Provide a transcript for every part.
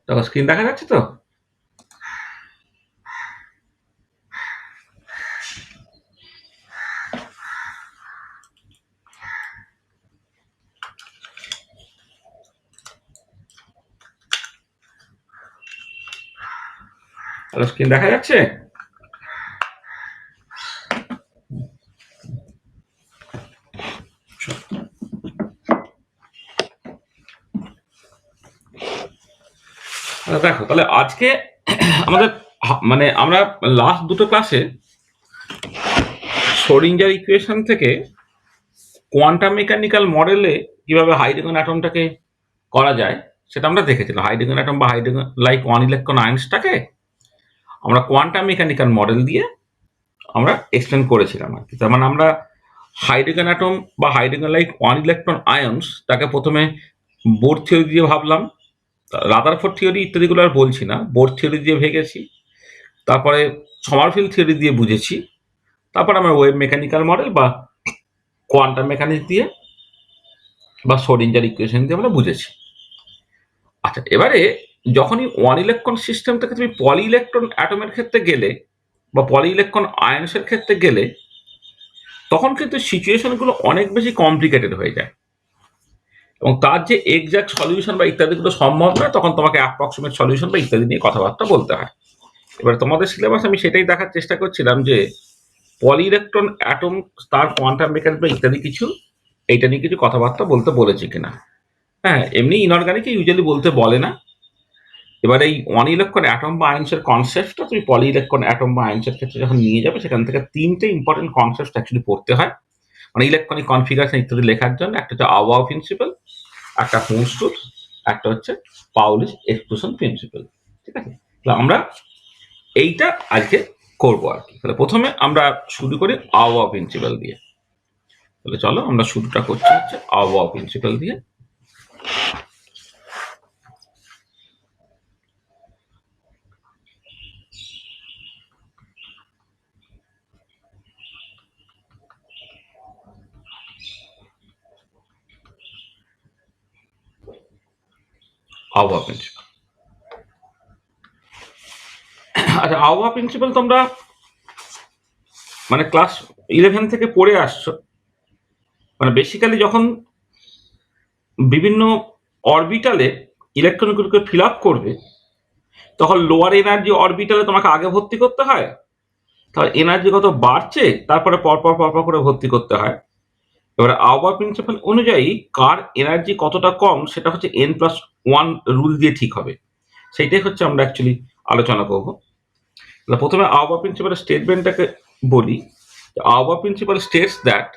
দেখো স্ক্রিন দেখা যাচ্ছে তো? হ্যালো, স্ক্রিন দেখা যাচ্ছে? দেখো তাহলে আজকে আমাদের মানে আমরা লাস্ট দুটো ক্লাসে শ্রোডিঞ্জার ইকুয়েশন থেকে কোয়ান্টাম মেকানিক্যাল মডেলে কিভাবে হাইড্রোজেন অ্যাটমটাকে করা যায় সেটা আমরা দেখেছিলাম। হাইড্রোজেন অ্যাটম বা হাইড্রোজেন লাইক ওয়ান ইলেকট্রন আয়ন্সটাকে আমরা কোয়ান্টাম মেকানিক্যাল মডেল দিয়ে আমরা এক্সটেন্ড করেছিলাম আর কি। তার মানে আমরা হাইড্রোজেন অ্যাটম বা হাইড্রোজেন লাইক ওয়ান ইলেকট্রন আয়ন্স তাকে প্রথমে বোর থিওরি দিয়ে ভাবলাম, রাদারফোর্ড থিওরি ইত্যাদিগুলো আর বলছি না, বোর থিওরি দিয়ে ভেবেছি, তারপরে সমারফিল্ড থিওরি দিয়ে বুঝেছি, তারপর আমরা ওয়েভ মেকানিক্যাল মডেল বা কোয়ান্টাম মেকানিক্স দিয়ে বা শ্রোডিঞ্জার ইকুয়েশন দিয়ে আমরা বুঝেছি। আচ্ছা, এবারে যখনই ওয়ান ইলেকট্রন সিস্টেম থেকে তুমি পলি ইলেকট্রন অ্যাটমের ক্ষেত্রে গেলে বা পলি ইলেকট্রন আয়ন্সের ক্ষেত্রে গেলে তখন কিন্তু সিচুয়েশনগুলো অনেক বেশি কমপ্লিকেটেড হয়ে যায় এবং তার যে এক্সাক্ট সলিউশন বা ইত্যাদিগুলো সম্ভব নয়, তখন তোমাকে অ্যাপ্রক্সিমেট সলিউশন বা ইত্যাদি নিয়ে কথাবার্তা বলতে হয়। এবার তোমাদের সিলেবাস আমি সেটাই দেখার চেষ্টা করছিলাম যে পলি ইলেকট্রন অ্যাটম, তার কোয়ান্টাম মেকানিক্স বা ইত্যাদি কিছু এইটা নিয়ে কিছু কথাবার্তা বলতে বলেছে কিনা। হ্যাঁ, এমনি ইনঅর্গানিক ইউজুয়ালি বলতে বলে না। এবার এই ওয়ান ইলেকট্রন অ্যাটম বা আয়ন্সের কনসেপ্টটা তুমি পলি ইলেকট্রন অ্যাটম বা আয়ন্সের ক্ষেত্রে যখন নিয়ে যাবে, সেখান থেকে তিনটে ইম্পর্টেন্ট কনসেপ্ট অ্যাকচুয়ালি পড়তে হয় মানে ইলেকট্রনিক কনফিগারেশন ইত্যাদি লেখার জন্য। একটা হচ্ছে আওয়াও প্রিন্সিপাল, একটা হোমস রুল, একটা হচ্ছে পাউলিশ এক্সক্লুশন প্রিন্সিপাল। ঠিক আছে, তাহলে আমরা এইটা আজকে করবো আর কি। তাহলে প্রথমে আমরা শুরু করি আওয়াও প্রিন্সিপাল দিয়ে। তাহলে চলো আমরা শুরুটা করছি হচ্ছে আওয়াও প্রিন্সিপাল দিয়ে। আওয়াও প্রিন্সিপাল, আচ্ছা আওয়াও প্রিন্সিপাল তোমরা মানে ক্লাস 11 থেকে পড়ে আসছো। মানে বেসিক্যালি যখন বিভিন্ন অরবিটালে ইলেকট্রনগুলোকে ফিল আপ করবে, তখন লোয়ার এনার্জি অরবিটালে তোমাকে আগে ভর্তি করতে হয়, তাহলে এনার্জি কত বাড়ছে তারপরে পরপর পরপর করে ভর্তি করতে হয়। এবারে আওয়ার প্রিন্সিপাল অনুযায়ী কার এনার্জি কতটা কম সেটা হচ্ছে n+1 রুল দিয়ে ঠিক হবে। সেইটাই হচ্ছে আমরা অ্যাকচুয়ালি আলোচনা করব। তাহলে প্রথমে আওয়ার প্রিন্সিপালের স্টেটমেন্টটাকে বলি। Hour principal states that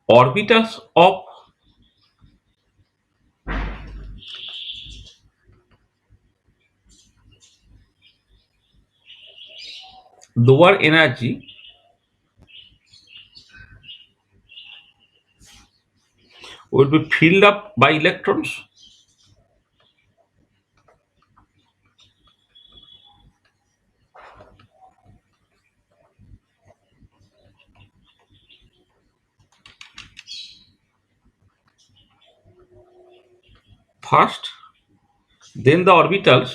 orbitals of lower energy will be filled up by electrons first, then the orbitals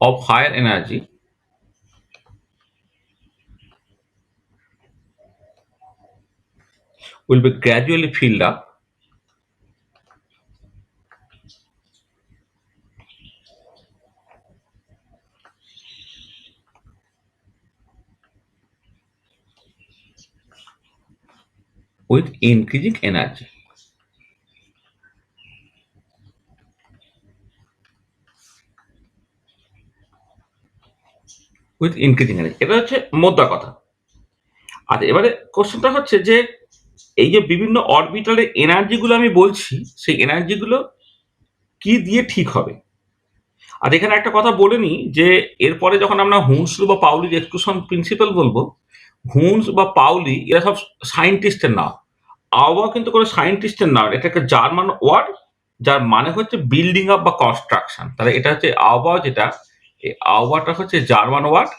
of higher energy will be gradually filled up with increasing energy. With increasing energy, এটা হচ্ছে মোদ্দা কথা। আচ্ছা, এবারে কোশ্চেনটা হচ্ছে যে এই যে বিভিন্ন অরবিটালের এনার্জিগুলো আমি বলছি, সেই এনার্জিগুলো কি দিয়ে ঠিক হবে। আর এখানে একটা কথা বলে নিই যে এরপরে যখন আমরা হুন্স বা পাউলির এক্সক্লুশন প্রিন্সিপাল বলবো, হুন্স বা পাউলি এরা সব সায়েন্টিস্টের নাম। আবহাওয়া কিন্তু কোনো সায়েন্টিস্টের নাম, এটা একটা জার্মান ওয়ার্ড যার মানে হচ্ছে বিল্ডিং আপ বা কনস্ট্রাকশন। তাহলে এটা হচ্ছে আবহাওয়া, যেটা এই আবহাওয়াটা হচ্ছে German word.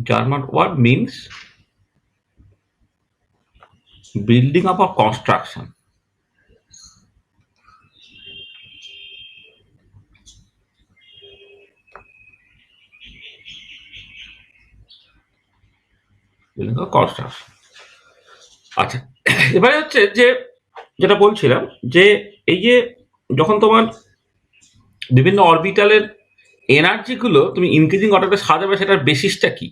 German word means building up বা কনস্ট্রাকশন। Building up construction. আচ্ছা, এবারে হচ্ছে যে যেটা বলছিলাম যে এই যে যখন তোমার বিভিন্ন অরবিটালের এনার্জি গুলো তুমি ইনক্রিজিং অর্ডারে সাজাবে, সেটার বেসিসটা কি?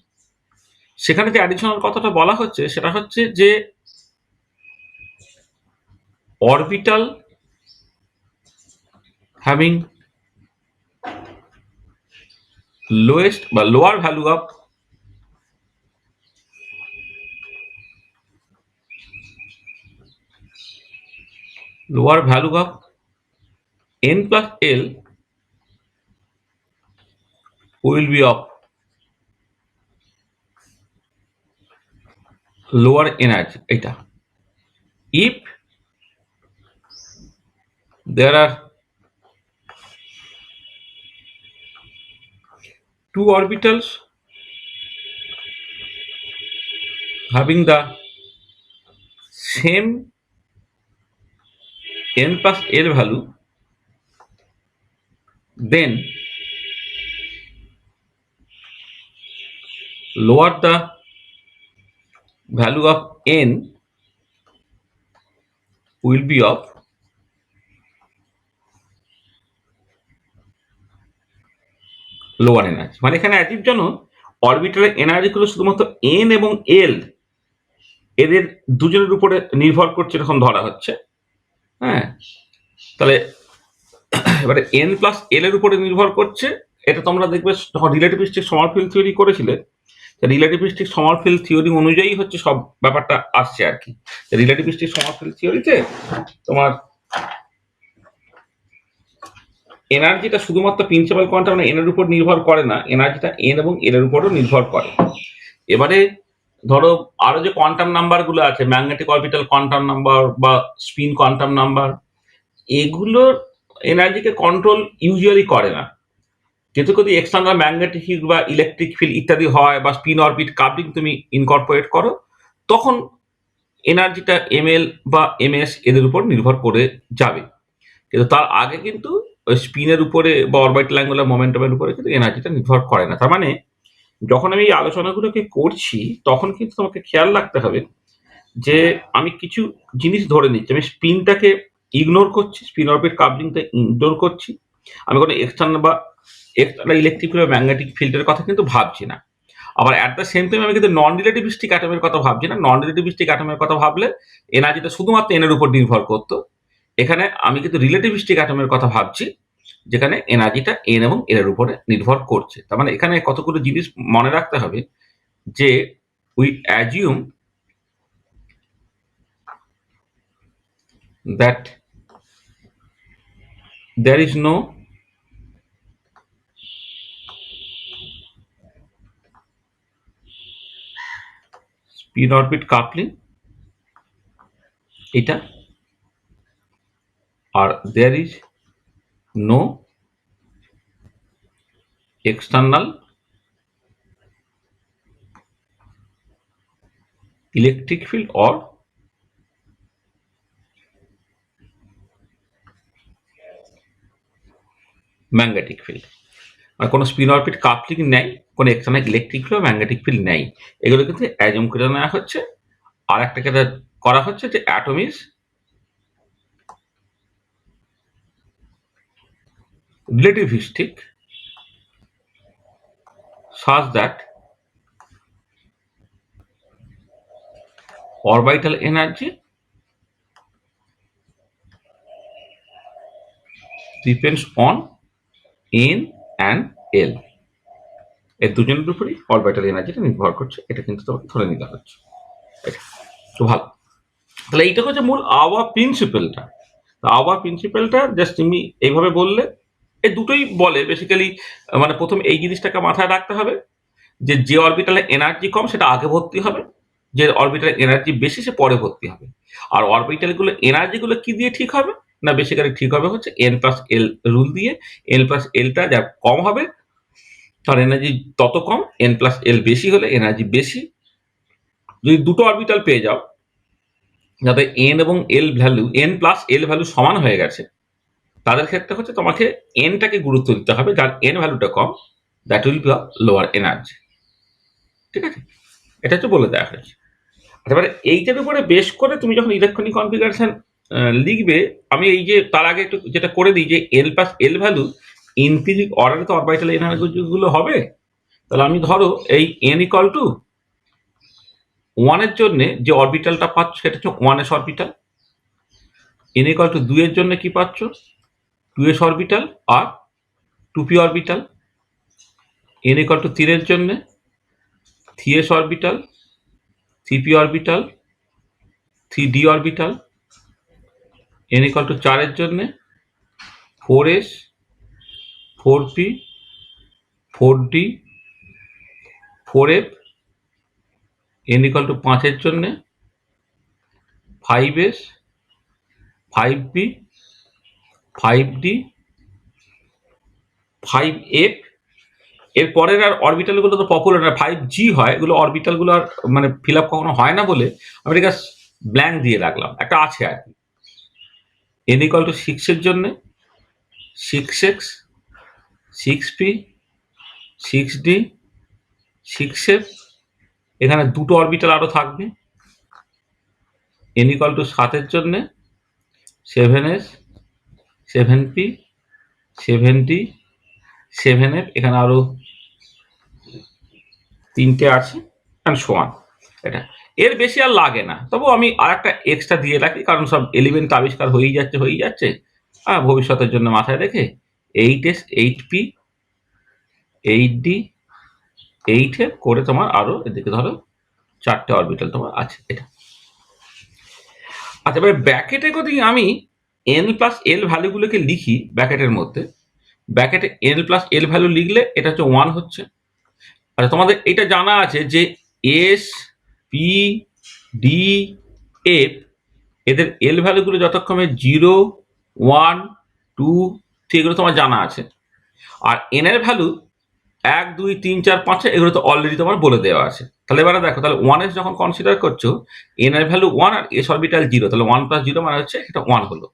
সেখানে যে অ্যাডিশনাল কথাটা বলা হচ্ছে সেটা হচ্ছে যে অরবিটাল হ্যাভিং লোয়েস্ট বা lower value of n plus l will be of lower energy, এটা if there are two orbitals having the same n plus l value, then lower the value of n will be of lower energy. মানে এখানে অ্যাজিভ যেন অরবিটালের energy গুলো শুধুমাত্র N এবং এল এদের দুজনের উপরে নির্ভর করছে এরকম ধরা হচ্ছে। হ্যাঁ, তাহলে এবারে এন প্লাস এল এর উপরে নির্ভর করছে। এটা তোমরা দেখবে যখন রিলেটিভিস্টিক সমারফিল্ড থিওরি করেছিলে, রিলেটিভিস্টিক সমারফিল্ড থিওরি অনুযায়ী হচ্ছে সব ব্যাপারটা আসছে আর কি। রিলেটিভিস্টিক সমারফিল্ড থিওরিতে তোমার এনার্জিটা শুধুমাত্র প্রিন্সিপাল কোয়ান্টাম মানে এন এর উপর নির্ভর করে না, এনার্জিটা এন এবং এল এর উপরও নির্ভর করে। এবারে ধরো আরো যে কোয়ান্টাম নাম্বার গুলো আছে, ম্যাগনেটিক অরবিটাল কোয়ান্টাম নাম্বার বা স্পিন কোয়ান্টাম নাম্বার, এগুলোর এনার্জিকে কন্ট্রোল ইউজুয়ালি করে না। যেহেতু যদি এক্সটার্নাল ম্যাগনেটিক ফিল্ড বা ইলেকট্রিক ফিল্ড ইত্যাদি হয় বা স্পিন অরবিট কাপলিং তুমি ইনকর্পোরেট করো, তখন এনার্জিটা এম এল বা এম এস এদের উপর নির্ভর করে যাবে। কিন্তু তার আগে কিন্তু ওই স্পিনের উপরে বা অরবিটাল অ্যাঙ্গুলার মোমেন্টামের উপরে কিন্তু এনার্জিটা নির্ভর করে না। তার মানে যখন আমি এই আলোচনাগুলোকে করছি তখন কিন্তু তোমাকে খেয়াল রাখতে হবে যে আমি কিছু জিনিস ধরে নিচ্ছি। আমি স্পিনটাকে ইগনোর করছি, স্পিন অরবিট কাপলিংটা ইগনোর করছি। আমি কোনো এক্সটার্নাল ইলেকট্রিক বা ম্যাগনেটিক ফিল্ডের কথা কিন্তু ভাবছি না। আবার অ্যাট দ্য সেম টাইম আমি কিন্তু নন রিলেটিভিস্টিক অ্যাটমের কথা ভাবছি না। নন রিলেটিভিস্টিক অ্যাটমের কথা ভাবলে এনার্জিটা শুধুমাত্র এন এর উপর নির্ভর করতো। এখানে আমি কিন্তু রিলেটিভিস্টিক অ্যাটমের কথা ভাবছি, যেখানে এনার্জিটা এন এবং এর উপরে নির্ভর করছে। তার মানে এখানে কতগুলো জিনিস মনে রাখতে হবে যে we assume that there is no spin orbit coupling, এটা আর there is no external electric field or magnetic field. আর কোনো স্পিন অরবিট কাপলিং নেই, কোনো এক্সটার্নাল ইলেকট্রিক ফিল্ড বা ম্যাগনেটিক ফিল্ড নেই। এগুলো কিন্তু অ্যাজুম করে নেওয়া হচ্ছে। আর একটা যেটা করা হচ্ছে যে atom is relativistic such that orbital energy depends on n and এল, এর দুজনের উপরই অরবিটাল এনার্জিটা নির্ভর করছে, এটা কিন্তু তোমাকে ধরে নিতে হচ্ছে। এটা তো ভালো। তাহলে এইটা হচ্ছে মূল আওয়ার প্রিন্সিপালটা। আওয়ার প্রিন্সিপালটা জাস্ট তুমি এইভাবে বললে, এই দুটোই বলে বেসিক্যালি। মানে প্রথম এই জিনিসটাকে মাথায় রাখতে হবে যে অরবিটালে এনার্জি কম সেটা আগে ভর্তি হবে, যে অরবিটালে এনার্জি বেশি সে পরে ভর্তি হবে। আর অরবিটালগুলো এনার্জিগুলো কি দিয়ে ঠিক হবে না, বেসিক্যালি ঠিক হবে হচ্ছে এন প্লাস এল রুল দিয়ে। এন প্লাস এলটা যা কম হবে তার এনার্জি তত কম, এন প্লাস এল বেশি হলে এনার্জি বেশি। যদি দুটো অরবিটাল পেয়ে যাও যাতে এন এবং এল value, N plus L value সমান হয়ে গেছে, তাদের ক্ষেত্রে হচ্ছে তোমাকে এনটাকে গুরুত্ব দিতে হবে, যার এন ভ্যালুটা কম, that will be lower energy. ঠিক আছে, এটা হচ্ছে বলে দেওয়া হয়েছে। এবারে এইটার উপরে বেশ করে তুমি যখন ইলেকট্রনিক কনফিগারেশন লিখবে, আমি এই যে তার আগে একটু যেটা করে দিই যে এল প্লাস এল ভ্যালু ইনক্রিজিং অর্ডারে তো অরবিটাল এনার্জিগুলো হবে। তাহলে আমি ধরো এই এন ইকুয়াল টু ওয়ানের জন্য যে অরবিটালটা পাচ্ছ সেটা হচ্ছে one s orbital, n equal to 2 এর জন্য কি পাচ্ছ 2s অরবিটাল আর 2p orbital, n equal to 3 এর জন্য 3s orbital, 3p orbital, 3d orbital, n equal to 4 এর জন্য 4s, 4p, 4d, 4f, n equal two 5 এর জন্য 5s, 5p, 5d, 5f। এর পরের আর অরবিটালগুলো তো পপুলার না, 5g হয়, এগুলো অরবিটালগুলো আর মানে ফিল আপ কখনো হয় না বলে আমি এটা ব্ল্যাঙ্ক দিয়ে রাখলাম, একটা আছে আর কি। n ইকুয়াল টু 6 এর জন্য 6x, 6p, 6d, 6f, এখানে দুটো অরবিটাল আরো থাকবে। n ইকুয়াল টু 7 এর জন্য 7s, 7p, 7d, 7f, এখানে আরো তিনটে আছে অ্যান্ড সো অন। এটা এর বেশি আর লাগে না, তবু আমি আর একটা এক্সট্রা দিয়ে রাখি কারণ সব এলিমেন্ট আবিষ্কার হয়েই যাচ্ছে ভবিষ্যতের জন্য মাথায় রেখে 8s, 8p, 8d, 8f করে তোমার আরো এদিকে ধরো 4টে অরবিটাল তোমার আছে। এটা আচ্ছা, এবার ব্র্যাকেটে যদি আমি n প্লাস এল ভ্যালুগুলোকে লিখি ব্র্যাকেটের মধ্যে, ব্র্যাকেটে n প্লাস এল ভ্যালু লিখলে এটা হচ্ছে 1 হচ্ছে। আচ্ছা, তোমাদের এটা জানা আছে যে এস, পি, ডি, এফ এদের এল ভ্যালুগুলো যথাক্রমে 0, 1, 2, 3 এগুলো তোমার জানা আছে। আর এন এর ভ্যালু 1, 2, 3, 4, 5 এগুলো তো অলরেডি তোমার বলে দেওয়া আছে। তাহলে এবারে দেখো, তাহলে 1s যখন কনসিডার করছো এন এর ভ্যালু 1 আর এস অরবিটাল 0, তাহলে 1 প্লাস 0 মানে হচ্ছে এটা 1 হলো।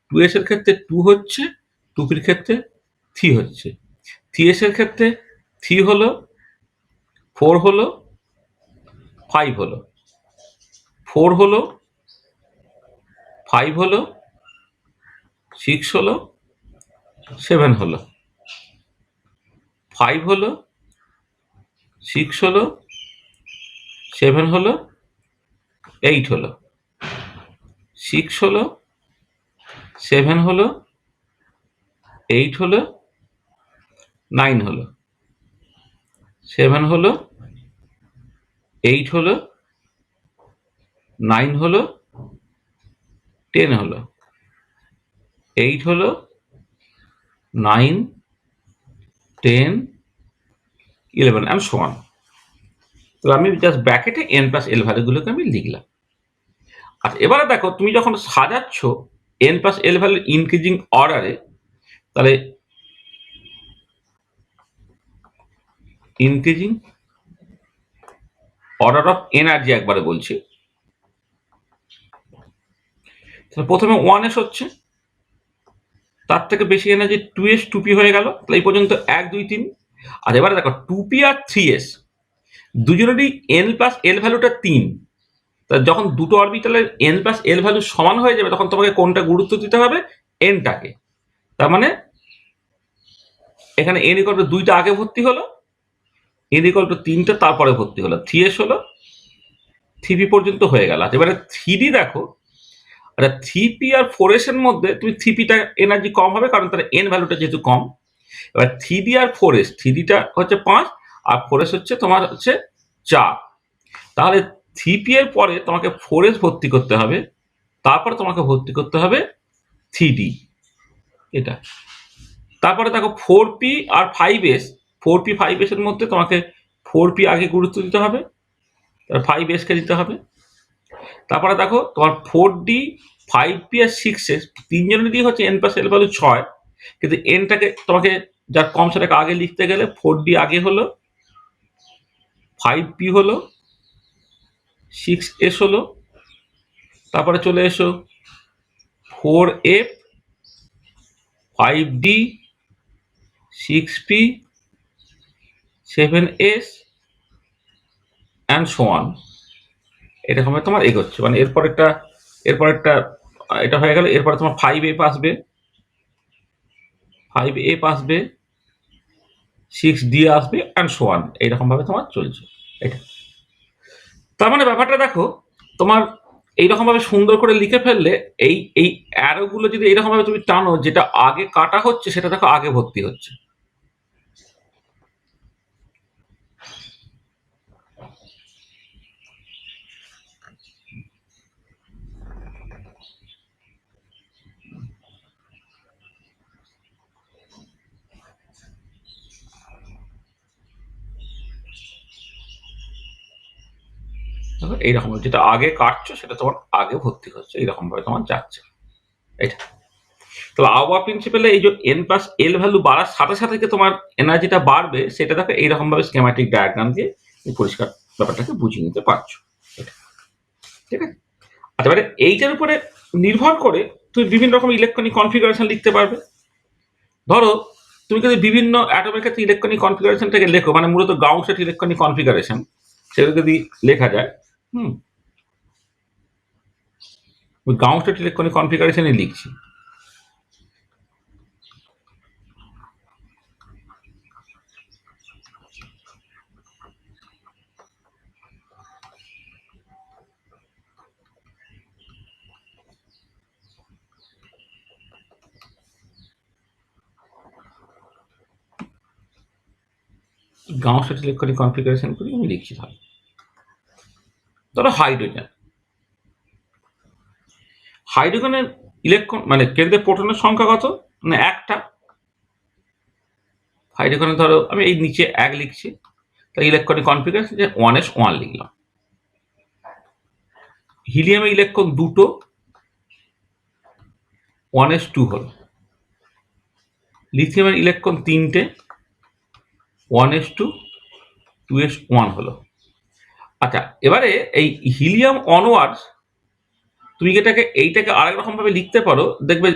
2s এর ক্ষেত্রে 2 হচ্ছে, 2p এর ক্ষেত্রে 3 হচ্ছে, 3s এর ক্ষেত্রে 3 হলো, 4 হলো, 5 হলো, 4 হলো, 5 হলো, 6 হলো, 7 হলো, 5 হলো, 6 হলো, 7 হলো, 8 হলো, 6 হলো, 7 হলো, 8 হলো, 9 হলো, 7 হলো, 8 হলো, 9 হলো, 10 হলো, 8 হলো, 9, 10, 11 and so on। তাহলে আমি জাস্ট ব্র্যাকেটে n প্লাস এল ভ্যালুগুলোকে আমি লিখলাম। আচ্ছা, এবারে দেখো তুমি যখন সাজাচ্ছ n plus L value increasing অর্ডারে, তাহলে ইনক্রিজিং অর্ডার অফ এনার্জি একবারে বলছি। প্রথমে 1s হচ্ছে, তার থেকে বেশি এনার্জি 2s, 2p হয়ে গেল, তাহলে এই পর্যন্ত 1, 2, 3। আর এবারে দেখো 2p আর 3s দুজনেরই n প্লাস এল ভ্যালুটা 3। তা যখন দুটো অরবিটালের n প্লাস এল ভ্যালু সমান হয়ে যাবে তখন তোমাকে কোনটা গুরুত্ব দিতে হবে, nটাকে। তার মানে এখানে n ইকুয়াল টু 2টা আগে ভর্তি হলো, n ইকুয়াল টু 3টা তারপরে ভর্তি হলো, 3s হলো, 3p পর্যন্ত হয়ে গেল। এবারে 3d দেখো, আচ্ছা 3p আর 4s এর মধ্যে তুমি 3pটা এনার্জি কম হবে কারণ তার n ভ্যালুটা যেহেতু কম, এবার 3d আর 4s, 3dটা হচ্ছে 5 আর 4s হচ্ছে তোমার হচ্ছে 4। তাহলে 3p এর পরে তোমাকে 4s ভর্তি করতে হবে, তারপরে তোমাকে ভর্তি করতে হবে 3d, এটা। তারপরে দেখো 4p আর 5s, 4p 5s এর মধ্যে তোমাকে 4p আগে গুরুত্ব দিতে হবে, 5s কে দিতে হবে। তারপরে দেখো তোমার 4d, 5p আর 6s তিনজনের দিয়ে হচ্ছে n প্লাস l ভ্যালু 6, কিন্তু nটাকে তোমাকে যার কম সেটাকে আগে লিখতে গেলে 4d আগে হলো, 5p হলো, 6s হলো, তারপরে চলে এসো 4f, 5d, 6p, 7s and so on। এরকম তোমার এগোচ্ছে, মানে এরপরেরটা এটা হয়ে গেল। এরপরে তোমার 5f আসবে, 5f আসবে, 6d আসবে and so on, এইরকম ভাবে তোমার চলছে এটা। তার মানে ব্যাপারটা দেখো, তোমার এইরকম ভাবে সুন্দর করে লিখে ফেললে এই এই অ্যারো গুলো যদি এইরকম ভাবে তুমি টানো, যেটা আগে কাটা হচ্ছে সেটা দেখো আগে ভর্তি হচ্ছে। দেখো এইরকম যেটা আগে কাটছো সেটা তোমার আগে ভর্তি হচ্ছে, এইরকম ভাবে তোমার যাচ্ছে এটা। তো আওয়া প্রিন্সিপালে এই যে n প্লাস l ভ্যালু বাড়ার সাথে সাথে তোমার এনার্জিটা বাড়বে, সেটা দেখো এইরকম ভাবে স্কেমাটিক ডায়াগ্রাম দিয়ে পরিষ্কার ব্যাপারটাকে বুঝিয়ে নিতে পারছো এটা, ঠিক আছে। আচ্ছা, এবারে এইটার উপরে নির্ভর করে তুমি বিভিন্ন রকম ইলেকট্রনিক কনফিগারেশন লিখতে পারবে। ধরো তুমি যদি বিভিন্ন অ্যাটমের ক্ষেত্রে ইলেকট্রনিক কনফিগারেশনটাকে লেখো, মানে মূলত গাউসের ইলেকট্রনিক কনফিগারেশন, সেটা যদি লেখা যায়, গাউসের ইলেকট্রনিক কনফিগারেশনই লিখছি। গাউসের ইলেকট্রনিক কনফিগারেশন করি আমি লিখছি। ধরো হাইড্রোজেন, হাইড্রোজেনের ইলেকট্রন মানে কেন্দ্রে প্রোটনের সংখ্যা কত, মানে একটা। হাইড্রোজেনে ধরো আমি এই নিচে 1 লিখছি, তাই ইলেকট্রনিক কনফিগারেশন যে 1s1 লিখলাম। হিলিয়ামের ইলেকট্রন দুটো, 1s2 হলো। লিথিয়ামের ইলেকট্রন তিনটে, 1s2, 2s1 হলো। আচ্ছা, এবারে এই হিলিয়াম অনওয়ার্ডস তুমি এইটাকে আরেক রকম ভাবে লিখতে পারো। দেখবে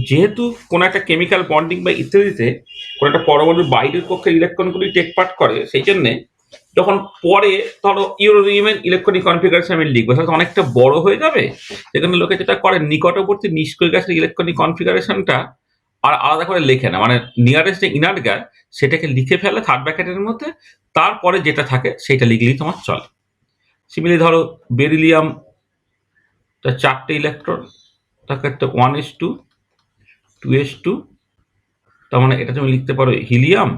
যেহেতু কোনো একটা কেমিক্যাল বন্ডিং বা ইত্যাদিতে কোনো একটা পরমাণুর বাইরের কক্ষের ইলেকট্রনগুলি টেক পার্ট করে, সেই জন্যে যখন পরে ধরো ইউরেনিয়ামের ইলেকট্রনিক কনফিগারেশন আমি লিখবো, তাহলে অনেকটা বড় হয়ে যাবে। সেখানে লোকে যেটা করে নিকটবর্তী নিষ্ক্রিয় গ্যাসের ইলেকট্রনিক কনফিগারেশনটা আর আলাদা করে লেখে না, মানে নিয়ারেস্ট যে ইনার্ট গ্যাস সেটাকে লিখে ফেলে থার্ড ব্র্যাকেটের মধ্যে, তারপরে যেটা থাকে সেটা লিখলেই তোমার চলে। সিমিলি ধরো বেরিলিয়াম, তার 4টে ইলেকট্রন, তাকে একটা 1s2, 2s2, তার মানে এটা তুমি লিখতে পারো হিলিয়াম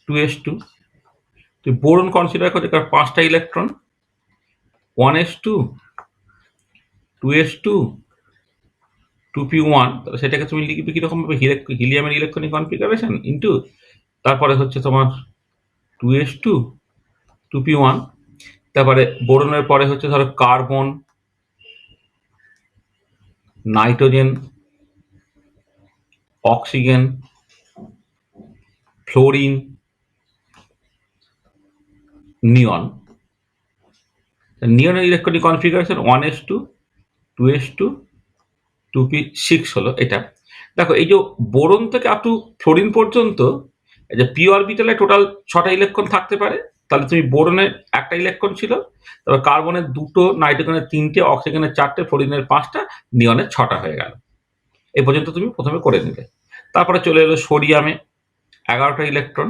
2s2। তুই বোরন কনসিডার করতে তার 5টা ইলেকট্রন, 1s2, 2s2, 2p1, তাহলে সেটাকে তুমি লিখবে কিরকম ভাবে, হিলিয়ামের ইলেকট্রনিক কনফিগারেশন ইন্টু তারপরে হচ্ছে তোমার 2s2, 2p1। তারপরে বোরনের পরে হচ্ছে ধরো carbon, nitrogen, oxygen, fluorine, neon. নিয়নের electronic configuration 1s2, 2s2, 2p6 হলো এটা। দেখো এই যে বোরন থেকে আপ টু ফ্লোরিন পর্যন্ত এই যে পি অরবিটালে টোটাল 6টা ইলেকট্রন থাকতে পারে। তাহলে তুমি বোরনের 1টা ইলেকট্রন ছিল, তারপর কার্বনের 2টো, নাইট্রোজেনের 3টে, অক্সিজেনের 4টে, ফ্লোরিনের 5টা, নিয়নের 6টা হয়ে গেল। এই পর্যন্ত তুমি প্রথমে করে নিলে। তারপরে চলে এলো সোডিয়ামে 11টা electron,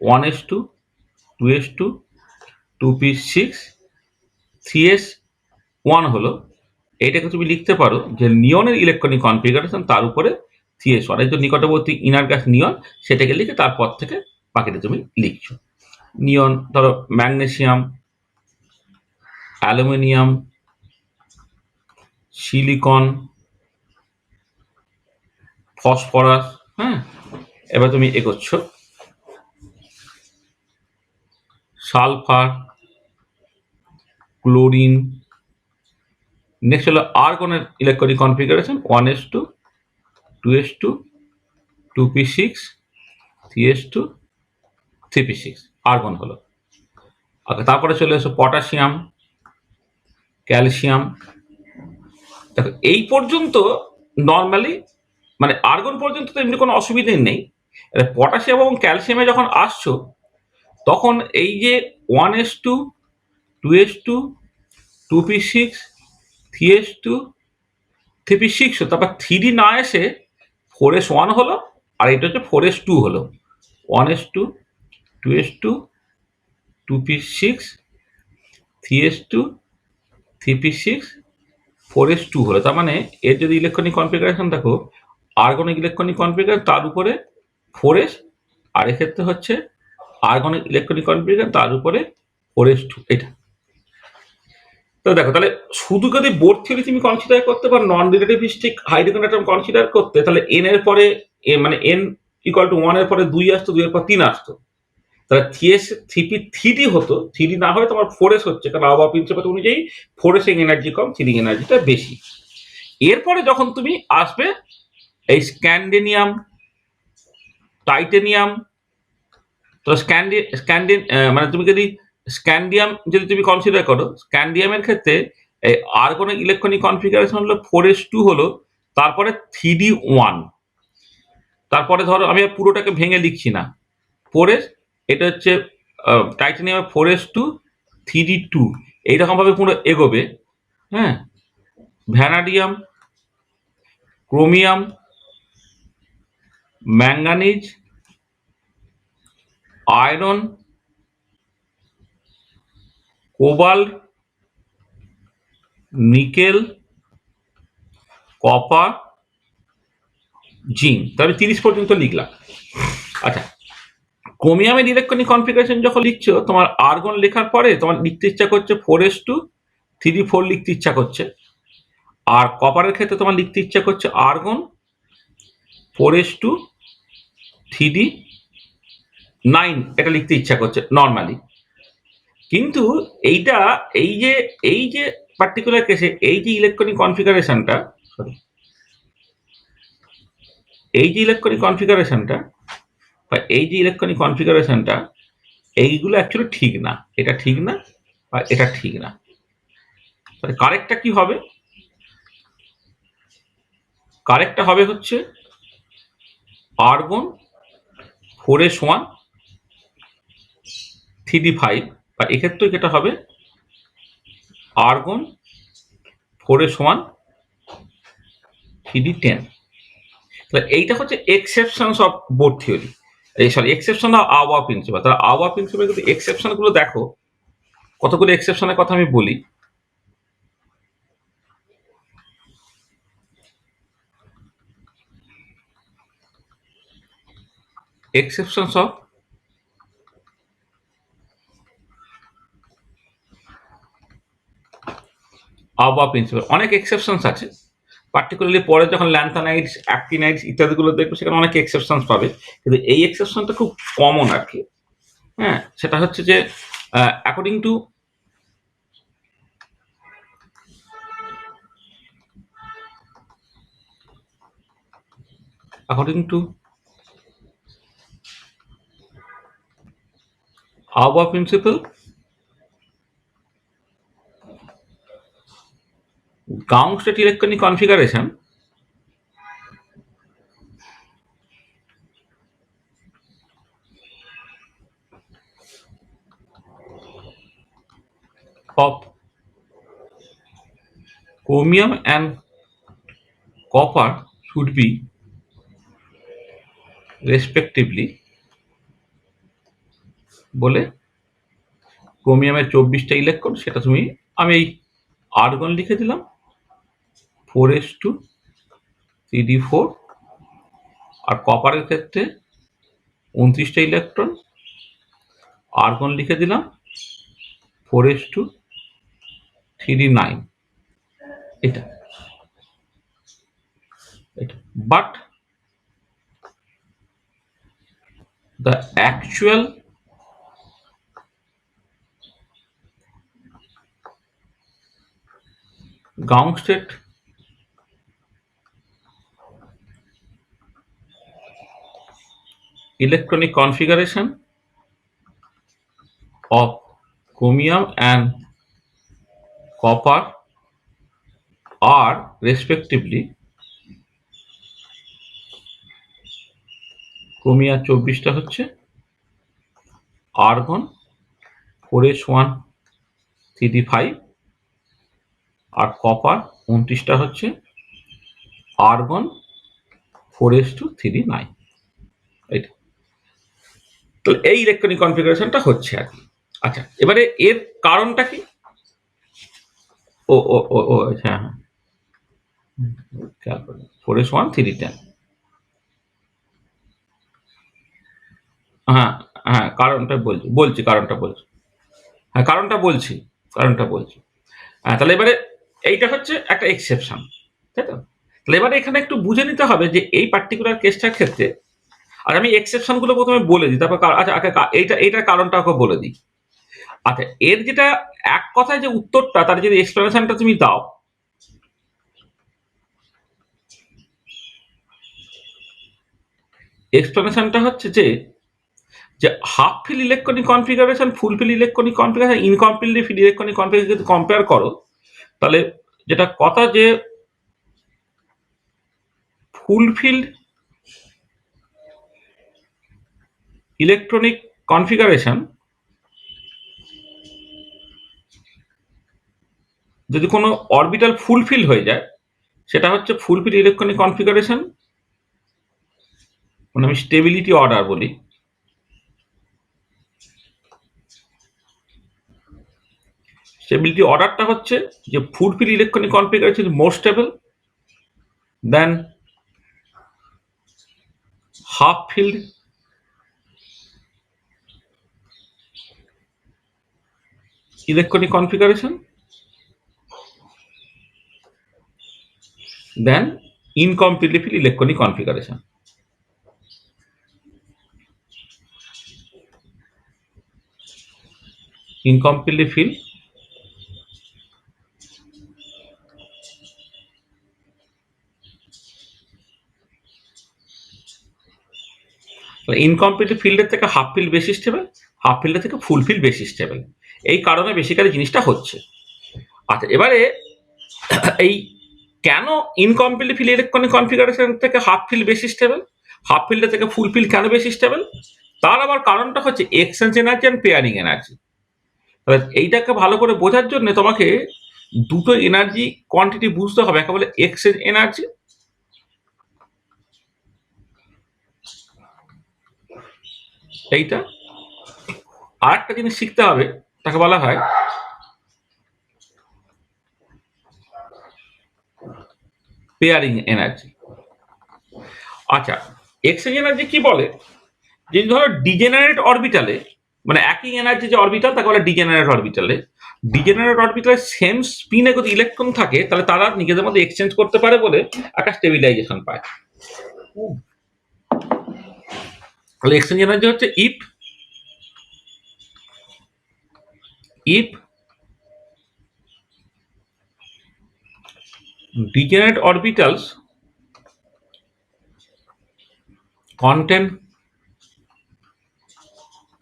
1s2, 2s2, 2p6, 3s1 হলো। এইটাকে তুমি লিখতে পারো যে নিয়নের ইলেকট্রনিক কনফিগারেশন, তার উপরে CH1 এই তো নিকটবর্তী ইনার গ্যাস নিয়ন, সেটাকে লিখে তারপর থেকে বাকিটা তুমি লিখছো। নিয়ন ধরো ম্যাগনেসিয়াম, অ্যালুমিনিয়াম, সিলিকন, ফসফরাস। হ্যাঁ, এবার তুমি এগোচ্ছ, সালফার, ক্লোরিন। নেক্সট হলো আর্গনের electronic configuration 1s2, 2s2, 2p6, 3s2, 3p6 argon হলো। আচ্ছা, তারপরে চলে এসো পটাশিয়াম, ক্যালসিয়াম। দেখো এই পর্যন্ত নর্মালি মানে আর্গন পর্যন্ত তো এমনি কোনো অসুবিধে নেই। পটাশিয়াম এবং ক্যালসিয়ামে যখন আসছো তখন এই যে 1s2, 2s2, 2p6, 3s2, 3p6, তারপর 3d না এসে 4s1 হলো, আর এটা হচ্ছে 4s2 হলো। 1s2, 2s2, 2p6, 3s2, 3p6, 4s2 হলো। তার মানে এর যদি ইলেকট্রনিক কনফিগারেশন দেখো, আর্গনিক ইলেকট্রনিক কনফিগারেশন তার উপরে 4s, আর এক্ষেত্রে হচ্ছে আর্গনিক ইলেকট্রনিক কনফিগারেশন তার উপরে 4s2। এটা তো দেখো, তাহলে শুধু যদি বোর্ড থিওরি তুমি কনসিডার করতে পারো নন রিলেটিভিস্টিক হাইড্রোজেন অ্যাটম কনসিডার করতে, তাহলে এন এর পরে মানে এন ইকুয়াল টু 1 এর পরে 2 আসতো, 2 এর পর 3 আসতো। তাহলে 3s 3p 3d হতো, 3d না হয় তোমার 4s হচ্ছে, কারণ আবহাওয়া প্রিন্সিপাল অনুযায়ী 4s এর এনার্জি কম, 3d এনার্জিটা বেশি। এরপরে যখন তুমি আসবে এই স্ক্যান্ডিনিয়াম, টাইটেনিয়াম, তো মানে তুমি যদি স্ক্যান্ডিয়াম যদি তুমি কনসিডার করো, স্ক্যান্ডিয়ামের ক্ষেত্রে এই আর্গনিক ইলেকট্রনিক কনফিগারেশন হলো 4s2 হলো, তারপরে 3d1। তারপরে ধরো আমি আর পুরোটাকে ভেঙে লিখছি না, 4s, এটা হচ্ছে টাইটেনিয়ামের 4s2, 3d2, এইরকম ভাবে পুরো এগোবে। হ্যাঁ, vanadium, chromium, manganese, iron, cobalt, nickel, copper, zinc. তবে 30 পর্যন্ত লিখলাম। আচ্ছা, ক্রোমিয়ামের ইলেকট্রনিক কনফিগারেশন যখন লিখছো, তোমার আর্গন লেখার পরে তোমার লিখতে ইচ্ছা করছে 4s2, 3d4 লিখতে ইচ্ছা করছে। আর কপারের ক্ষেত্রে তোমার লিখতে ইচ্ছা করছে আর্গন 4s2, 3d9, এটা লিখতে ইচ্ছা করছে নর্মালি। কিন্তু এইটা এই যে পার্টিকুলার কেসে এই যে ইলেকট্রনিক কনফিগারেশনটা, সরি, এই যে ইলেকট্রনিক কনফিগারেশনটা বা এই যে ইলেকট্রনিক কনফিগারেশনটা, এইগুলো অ্যাকচুয়ালি ঠিক না। এটা ঠিক না আর এটা ঠিক না। তাহলে কারেক্টটা কি হবে? কারেক্টটা হবে হচ্ছে আর্গন 4s1, 3d5, বা এক্ষেত্রে যেটা হবে আর্গন 4s1, 3d10। তাহলে এইটা হচ্ছে এক্সেপশনস অফ বোর্ড থিওরি, এই সরি এক্সেপশন অফ আবহাওয়া প্রিন্সিপাল। তাহলে আবহাওয়া প্রিন্সিপাল কিন্তু এক্সেপশন গুলো দেখো, কতগুলো এক্সেপশনের কথা আমি বলি। এক্সেপশনস অফ আবহাওয়া প্রিন্সিপাল, অনেক এক্সেপশনস আছে। পার্টিকুলারলি পরে যখন ল্যান্থানাইটস, অ্যাক্টিনাইটস ইত্যাদিগুলো দেখবে, সেখানে অনেক এক্সেপশনস পাবে, কিন্তু এই এক্সেপশনটা খুব কমন আর কি। হ্যাঁ, সেটা হচ্ছে যে অ্যাকর্ডিং টু আবহাওয়া principal, ground state electronic configuration of chromium and copper should be respectively বলে ক্রোমিয়ামের 24টা ইলেকট্রন, সেটা তুমি আমি এই আর্গন লিখে দিলাম 4s2, 3d4, আর কপারের ক্ষেত্রে 29টা ইলেকট্রন, আর্গন লিখে দিলাম 4:3d9। এটা এটা but the actual ground state electronic configuration of chromium and copper are respectively ক্রোমিয়ার 24টা হচ্ছে, আর্গন 4s1 3d5, আর কপার 29টা হচ্ছে, আর্গন 4s2 3d9। এইটা তো এই ইলেকট্রনিক কনফিগারেশনটা হচ্ছে আর কি। আচ্ছা, এবারে এর কারণটা কি? ও ও ও ও হ্যাঁ হ্যাঁ, খেয়াল করুন 4s1 3d10। হ্যাঁ হ্যাঁ, কারণটা বলছি কারণটা বলছি। হ্যাঁ, কারণটা বলছি। হ্যাঁ, তাহলে এবারে এইটা হচ্ছে একটা এক্সেপশন, তাই তো? তাহলে এবারে এখানে একটু বুঝে নিতে হবে যে এই পার্টিকুলার কেসটার ক্ষেত্রে, আর আমি এক্সেপশন গুলো প্রথমে বলে দিই, তারপর আচ্ছা আচ্ছা, এইটার কারণটা ওকে বলে দিই। আচ্ছা, এর যেটা এক কথায় যে উত্তরটা, তার যদি এক্সপ্লেনেশনটা তুমি দাও, এক্সপ্লেনেশনটা হচ্ছে যে half fill electronic configuration, full fill electronic configuration, incompletely fill electronic configuration যদি কম্পেয়ার করো, তাহলে যেটা কথা যে ফুলফিল্ড ইলেকট্রনিক কনফিগারেশন যদি কোনো অরবিটাল ফুলফিল হয়ে যায়, সেটা হচ্ছে ফুলফিল ইলেকট্রনিক কনফিগারেশন, মানে আমি স্টেবিলিটি অর্ডার বলি। স্টেবিলিটি অর্ডারটা হচ্ছে যে full fill electronic configuration is more stable than half filled electronic configuration than incompletely fill electronic configuration. Incompletely fill incompletely ফিল্ডের থেকে হাফ ফিল্ড বেশি স্টেবল, হাফ ফিল্ডের থেকে ফুল ফিল্ড বেশি স্টেবল। এই কারণে বেসিক্যালি জিনিসটা হচ্ছে। আচ্ছা, এবারে এই কেন ইনকমপ্লিটলি ফিল ইলেকট্রনিক কনফিগারেশন থেকে হাফ ফিল্ড বেশি স্টেবল, হাফ ফিল্ডের থেকে ফুল ফিল্ড কেন বেশি স্টেবল, তার আবার কারণটা হচ্ছে exchange energy and pairing energy. তাহলে এইটাকে ভালো করে বোঝার জন্য তোমাকে দুটো এনার্জি কোয়ান্টিটি বুঝতে হবে। একে বলে এক্সচেঞ্জ এনার্জি, এইটা। আর একটা জিনিস শিখতে হবে, তাকে বলা হয় পেয়ারিং এনার্জি। আচ্ছা, এক্সচেঞ্জ এনার্জি কি বলে, যে ধরো ডিজেনারেট অরবিটালে, মানে একই এনার্জি যে অরবিটাল তাকে বলে ডিজেনারেট অরবিটালে, ডিজেনারেট অরবিটালে সেম স্পিনে যদি ইলেকট্রন থাকে, তাহলে তারা নিজেদের মধ্যে এক্সচেঞ্জ করতে পারে বলে একটা স্টেবিলাইজেশন পায়। তাহলে এক্সচেঞ্জ এনার্জি হচ্ছে if degenerate orbitals contain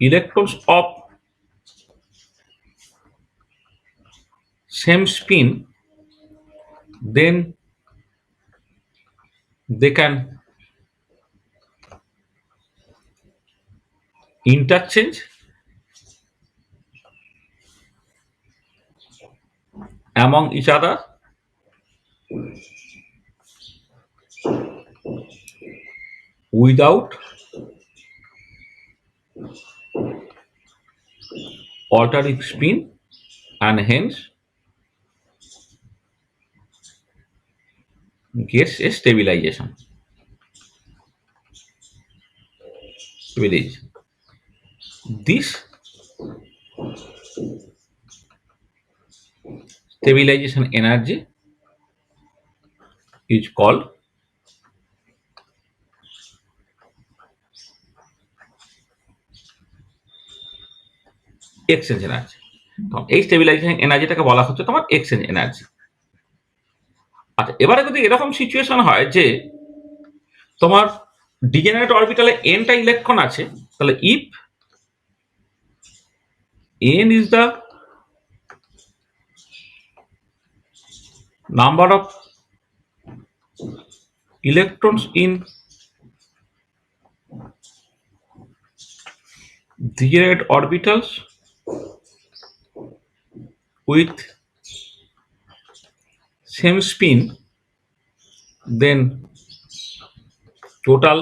electrons of same spin, then they can interchange among each other without altering spin, and hence gets a stabilization. stabilization. This stabilization energy is called exchange energy. এই stabilisation এনার্জিটাকে বলা হচ্ছে তোমার exchange energy. আচ্ছা, এবারে যদি এরকম situation হয় যে তোমার ডিজেনারেট অরবিটালে এনটা ইলেকট্রন আছে, তাহলে if N is the number of electrons in degenerate orbitals with same spin, then total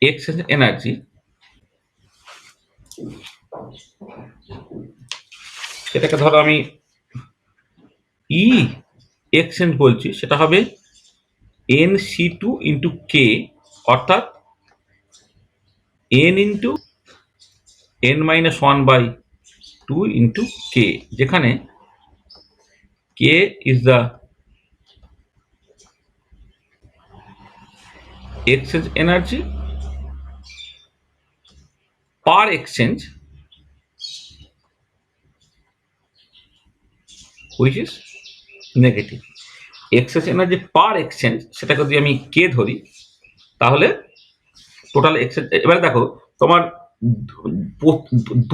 exchange energy সেটাকে ধরো আমি ই এক্সচেঞ্জ বলছি, সেটা হবে n C two into k, অর্থাৎ n into n minus one by two into k, যেখানে k is the exchange energy per exchange which is negative. Exchange energy per exchange সেটাকে যদি আমি কে ধরি, তাহলে টোটাল এক্সচেঞ্জ, এবারে দেখো তোমার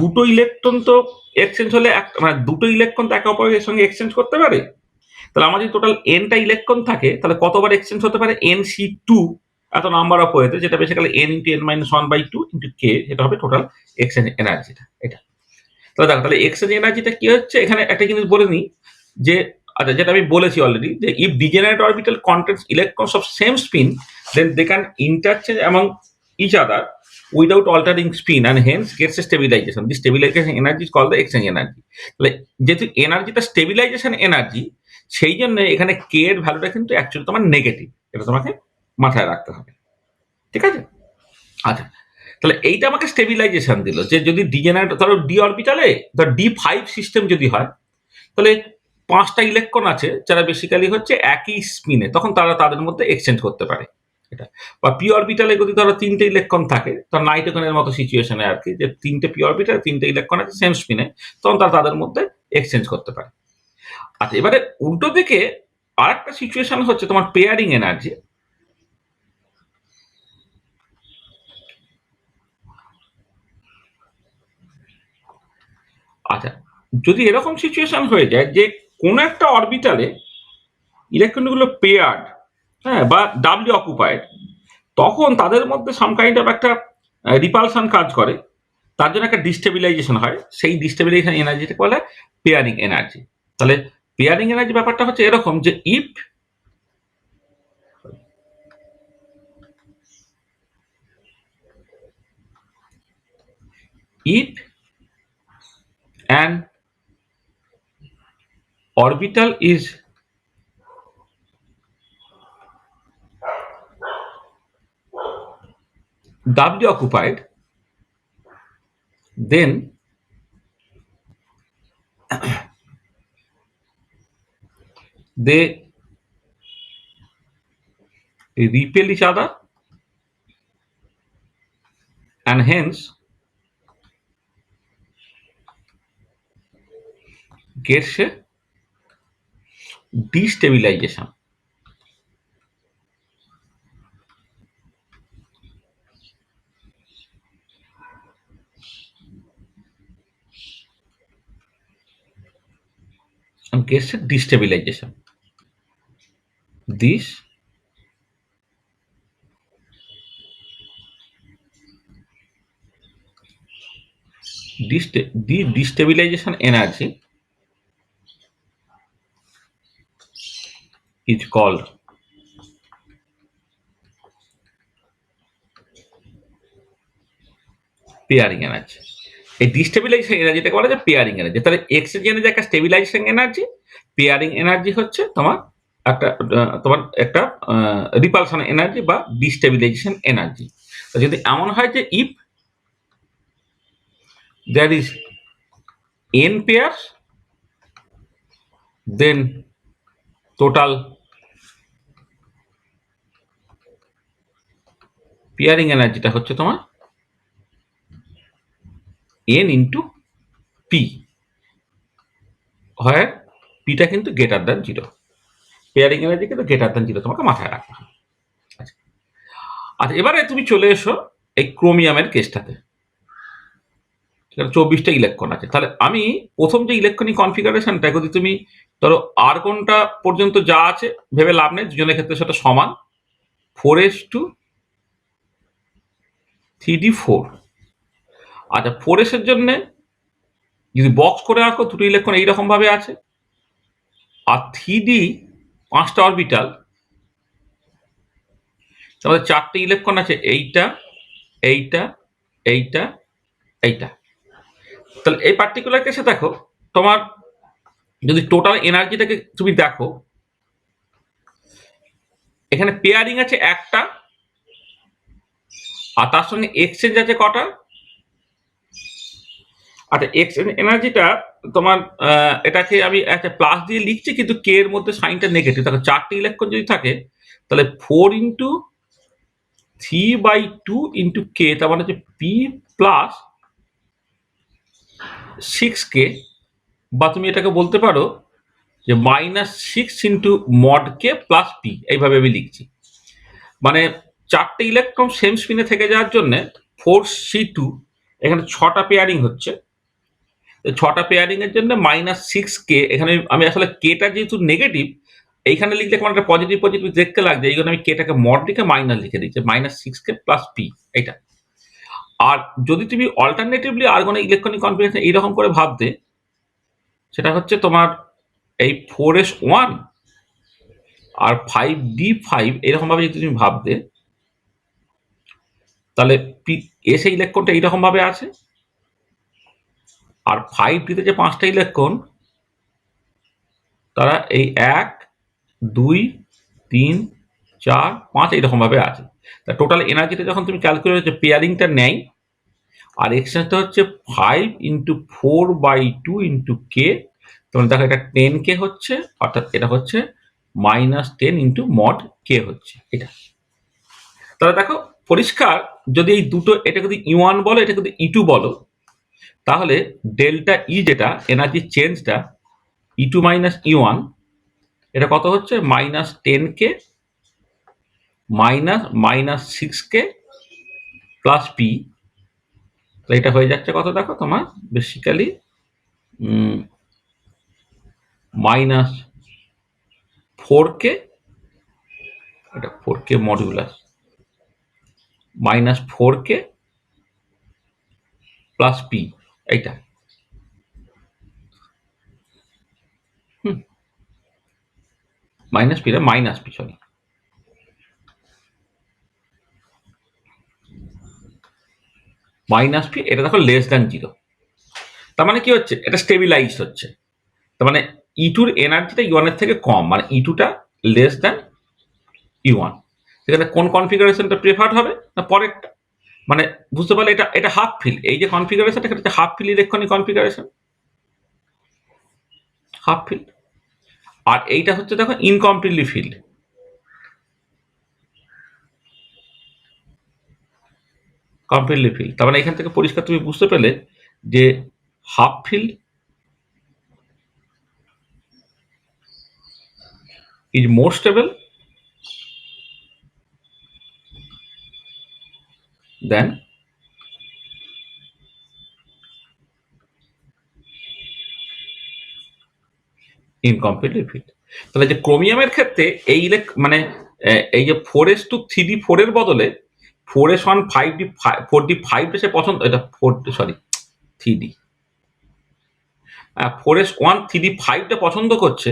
দুটো ইলেকট্রন তো এক্সচেঞ্জ হলে মানে দুটো ইলেকট্রন তো একে অপরের সঙ্গে এক্সচেঞ্জ করতে পারে। তাহলে আমার যদি টোটাল এনটা ইলেকট্রন থাকে, তাহলে কতবার এক্সচেঞ্জ হতে পারে? এন সি টু এত নাম্বার অফ ওয়েতে, যেটা basically n into n minus one by two into k, এটা হবে টোটাল এক্সচেঞ্জ এনার্জিটা। এটা তাহলে দেখো, তাহলে এক্সচেঞ্জ এনার্জিটা কি হচ্ছে, এখানে একটা জিনিস বলে নিই যে, আচ্ছা, যেটা আমি বলেছি অলরেডি, যে if degenerate orbital contents electrons of same spin, then they can interchange among each other without altering spin and hence gets a stabilization. This stabilization energy is called the exchange energy. তাহলে যেহেতু এনার্জিটা stabilisation energy, সেই জন্য এখানে কে এর ভ্যালুটা কিন্তু actually তোমার নেগেটিভ, এটা তোমাকে মাথায় রাখতে হবে। ঠিক আছে? আচ্ছা, তাহলে এইটা আমাকে স্টেবিলাইজেশন দিল যে যদি ডিজেনারেট ধরো ডি অরবিটালে ধর D5 সিস্টেম যদি হয়, তাহলে 5টা ইলেকট্রন আছে যারা বেসিক্যালি হচ্ছে একই স্পিনে, তখন তারা তাদের মধ্যে এক্সচেঞ্জ করতে পারে। এটা বা পি অরবিটালে যদি ধরো 3টে ইলেকট্রন থাকে, তো নাইট্রোজেনের মতো সিচুয়েশনে আর কি, যে 3টে পি অরবিটালে 3টে ইলেকট্রন আছে সেম স্পিনে, তখন তারা তাদের মধ্যে এক্সচেঞ্জ করতে পারে। আচ্ছা, এবারে উল্টো দিকে আরেকটা সিচুয়েশন হচ্ছে তোমার পেয়ারিং এনার্জি। আচ্ছা, যদি এরকম সিচুয়েশন হয়ে যায় যে কোনো একটা অরবিটালে ইলেকট্রনগুলো পেয়ার্ড, হ্যাঁ, বা ডাবলি অকুপাইড, তখন তাদের মধ্যে সাম কাইন্ড অফ একটা রিপালশন কাজ করে, তার জন্য একটা ডিস্টেবিলাইজেশন হয়। সেই ডিস্টেবিলাইজেশন এনার্জিটাকে বলে পেয়ারিং এনার্জি। তাহলে পেয়ারিং এনার্জি ব্যাপারটা হচ্ছে এরকম যে if an orbital is doubly occupied, then they repel each other and hence gets a destabilization. And gets a destabilization. This the destabilization energy is called pairing energy. এই destabilization এনার্জিটাকে বলা যায় pairing energy. তাহলে exchange energy একটা stabilization energy, pairing energy হচ্ছে তোমার তোমার একটা রিপালশন এনার্জি বা ডিস্টেবিলাইজেশন এনার্জি। যদি এমন হয় যে if there is n pairs, then total pairing এনার্জিটা হচ্ছে তোমার n ইন্টু পি, হয় পিটা কিন্তু greater than zero. Pairing energy কিন্তু গ্রেটার দ্যান জিরো তোমাকে মাথায় রাখতে হবে। আচ্ছা, আচ্ছা এবারে তুমি চলে এসো এই ক্রোমিয়ামের কেসটাতে। সেখানে 24টা ইলেকট্রন আছে। তাহলে আমি প্রথম যে ইলেকট্রনিক কনফিগারেশনটা যদি তুমি ধরো আর্গনটা পর্যন্ত যা আছে ভেবে লাভ নেই, দুজনের ক্ষেত্রে সেটা সমান 4:3d4। আচ্ছা 4s এর জন্য যদি বক্স করে রাখো দুটো ইলেকট্রন এইরকম ভাবে আছে, আর 3d 5টা অরবিটাল, তাহলে 4টে ইলেকট্রন আছে এইটা, এইটা, এইটা, এইটা। তাহলে এই পার্টিকুলার কেসে দেখো তোমার যদি টোটাল এনার্জিটাকে তুমি দেখো, এখানে পেয়ারিং আছে একটা, আর তার সঙ্গে এক্সচেঞ্জ আছে কটা। আচ্ছা এক্সচেঞ্জ এনার্জিটা তোমার এটাকে আমি একটা প্লাস দিয়ে লিখছি, কিন্তু কে এর মধ্যে সাইনটা নেগেটিভ। দেখো 4টে ইলেকট্রন যদি থাকে তাহলে 4 × 3/2 ইন্টু কে, তার মানে হচ্ছে পি প্লাস 6k, বা তুমি এটাকে বলতে পারো যে -6 into mod k plus P, এইভাবে আমি লিখছি। মানে 4টে ইলেকট্রন সেম স্পিনে থেকে যাওয়ার জন্য 4c2 এখানে 6টা পেয়ারিং হচ্ছে। 6টা পেয়ারিং এর জন্য -6k, এখানে আমি আসলে কেটা যেহেতু নেগেটিভ এইখানে লিখলে কেমন একটা পজিটিভ পজিটিভ দেখতে লাগছে, এই জন্য আমি কেটাকে মড লিখে মাইনাস লিখে দিচ্ছি, -6k প্লাস পি এইটা। আর যদি তুমি অল্টারনেটিভলি আর্গনের ইলেকট্রনিক কনফিগারেশন এইরকম করে ভাবতে, সেটা হচ্ছে তোমার এই 4s1 আর 5d5 এরকম ভাবে যদি তুমি ভাবতে, তাহলে এস ইলেকট্রনটা এইরকম ভাবে আছে, আর 5d-তে যে 5টা ইলেকট্রন তারা এই 1 2 3 4 5 এইরকম ভাবে আছে। তা টোটাল এনার্জিটা যখন তুমি ক্যালকুলেট হচ্ছে পেয়ারিংটা নেয়, আর এক্সচেঞ্জটা হচ্ছে 5 × 4/2 ইন্টু কে, তখন দেখো এটা 10k হচ্ছে, অর্থাৎ এটা হচ্ছে -10 ইন্টু মড কে হচ্ছে এটা। তাহলে দেখো পরিষ্কার, যদি এই দুটো, এটা যদি E1 বলো, এটা যদি E2 বলো, তাহলে ডেল্টা ই যেটা এনার্জি চেঞ্জটা E2 মাইনাস E1, এটা কত হচ্ছে -10k -6k প্লাস পি। তো এটা হয়ে যাচ্ছে কত দেখো তোমার বেসিক্যালি -4k, এটা 4k modulus, -4k plus P এইটা। Minus P sorry, minus P, এটা দেখো লেস দ্যান জিরো। তার মানে কি হচ্ছে, এটা স্টেবিলাইজড হচ্ছে। তার মানে E2-র এনার্জিটা E1 এর থেকে কম, মানে E2টা লেস দ্যান E1। সেখানে কোন কনফিগারেশনটা প্রেফার্ড হবে না পরেরটা। মানে বুঝতে পারলে এটা এটা হাফ ফিল, এই যে কনফিগারেশনটা এটা হচ্ছে half fill electronic configuration, half fill. আর এইটা হচ্ছে দেখো ইনকমপ্লিটলি ফিল্ড, কমপ্লিটলি ফিল্ড। তার মানে এখান থেকে পরিষ্কার তুমি বুঝতে পেলে যে half filled is more stable than incompletely filled. তাহলে যে ক্রোমিয়ামের ক্ষেত্রে এই মানে এই যে 4s2 3d4 এর বদলে 4s1 4d5 সে পছন্দ, এটা 3d 4s1 3d5টা পছন্দ করছে।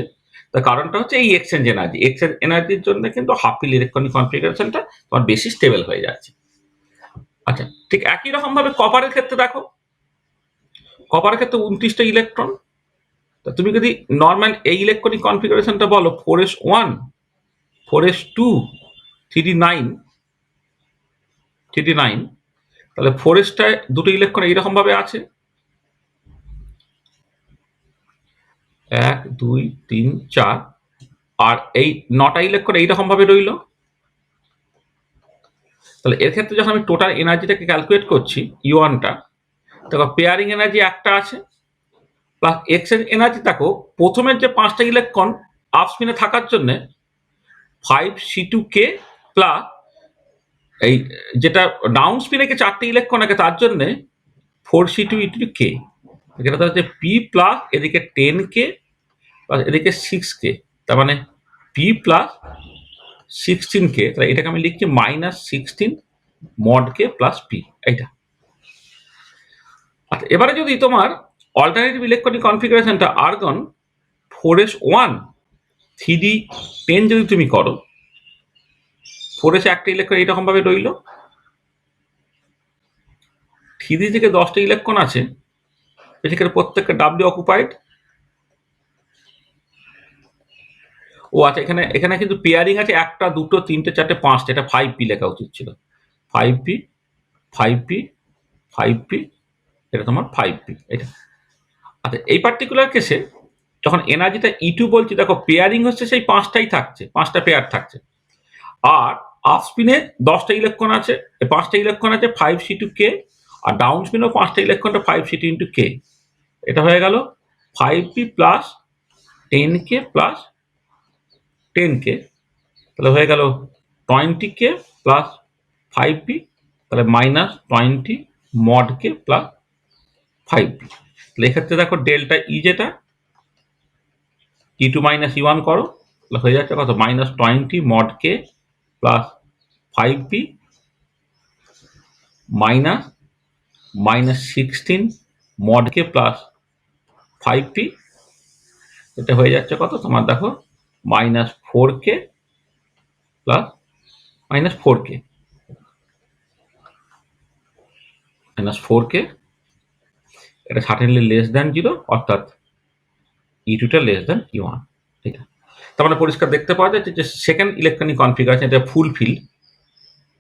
তার কারণটা হচ্ছে এই এক্সচেঞ্জ এনার্জি, এক্সচেঞ্জ এনার্জির জন্য কিন্তু হাফ ফিল ইলেকট্রনিক কনফিগারেশনটা তোমার বেশি স্টেবল হয়ে যাচ্ছে। আচ্ছা ঠিক একই রকম ভাবে কপারের ক্ষেত্রে দেখো, কপারের ক্ষেত্রে 29টা ইলেকট্রন, তা তুমি যদি নর্মাল এই ইলেকট্রনিক কনফিগারেশনটা বলো 4s1, 4s2, 3d9, 3d9, তাহলে 4sটায় দুটো ইলেকট্রন এইরকম ভাবে আছে, 1 2 3 4, আর এই 9টা ইলেকট্রন এইরকম ভাবে রইল। তাহলে এর ক্ষেত্রে যখন আমি টোটাল এনার্জিটাকে ক্যালকুলেট করছি ইউ1টা, দেখো পেয়ারিং এনার্জি একটা আছে, প্লাস এক্সচেঞ্জ এনার্জি দেখো প্রথমের যে 5টা ইলেকট্রন আপ স্পিনে থাকার জন্য 5c2k প্লাস এই যেটা ডাউন স্পিনে 4টে ইলেকট্রন আছে তার জন্য 4c2e2k, এটা হচ্ছে পি প্লাস এদিকে 10k প্লাস এদিকে 6k, তার মানে পি প্লাস 16k, তাহলে এটাকে আমি লিখছি -16 মড কে প্লাস পি, এইটা। আচ্ছা এবারে যদি তোমার alternative electronic কনফিগারেশনটা argon 4s1 3d10 যদি তুমি করো, 4s একটা ইলেকট্রন এইরকম ভাবে রইল, 3d থেকে 10টা ইলেকট্রন আছে, সেখানে প্রত্যেকটা ডাব্লিউ অকুপাইড। ও আচ্ছা, এখানে এখানে কিন্তু পেয়ারিং আছে 1টা 2টো 3টে 4টে 5টে, এটা 5p লেখা উচিত ছিল, 5p 5p 5p, এটা তোমার 5p, এটা। আচ্ছা এই পার্টিকুলার কেসে যখন এনার্জিটা E2 বলছি, দেখো পেয়ারিং হচ্ছে সেই 5টাই থাকছে, 5টা পেয়ার থাকছে, আর আপ স্পিনে 10টা ইলেকট্রন আছে, 5টা ইলেকট্রন আছে 5c2k, আর ডাউন স্পিনেও 5টা ইলেকট্রনটা 5c2 ইন্টু k, এটা হয়ে গেল 5p plus 10k plus 10k, তাহলে হয়ে গেল 20k প্লাস 5p, তাহলে -20 মড কে প্লাস 5p। তাহলে এক্ষেত্রে দেখো ডেল্টা ই যেটা E2 মাইনাস E1 করো, তাহলে হয়ে যাচ্ছে কত, -20 mod k plus 5p -16 mod k plus 5p, এটা হয়ে যাচ্ছে কত তোমার, দেখো -4k প্লাস -4k -4k, এটা সার্টেনলি লেস দ্যান 0, অর্থাৎ E2টা লেস দ্যান E1, ঠিক আছে। তার মানে পরিষ্কার দেখতে পাওয়া যাচ্ছে যে সেকেন্ড ইলেকট্রনিক কনফিগারেশন এটা ফুল ফিল্ড,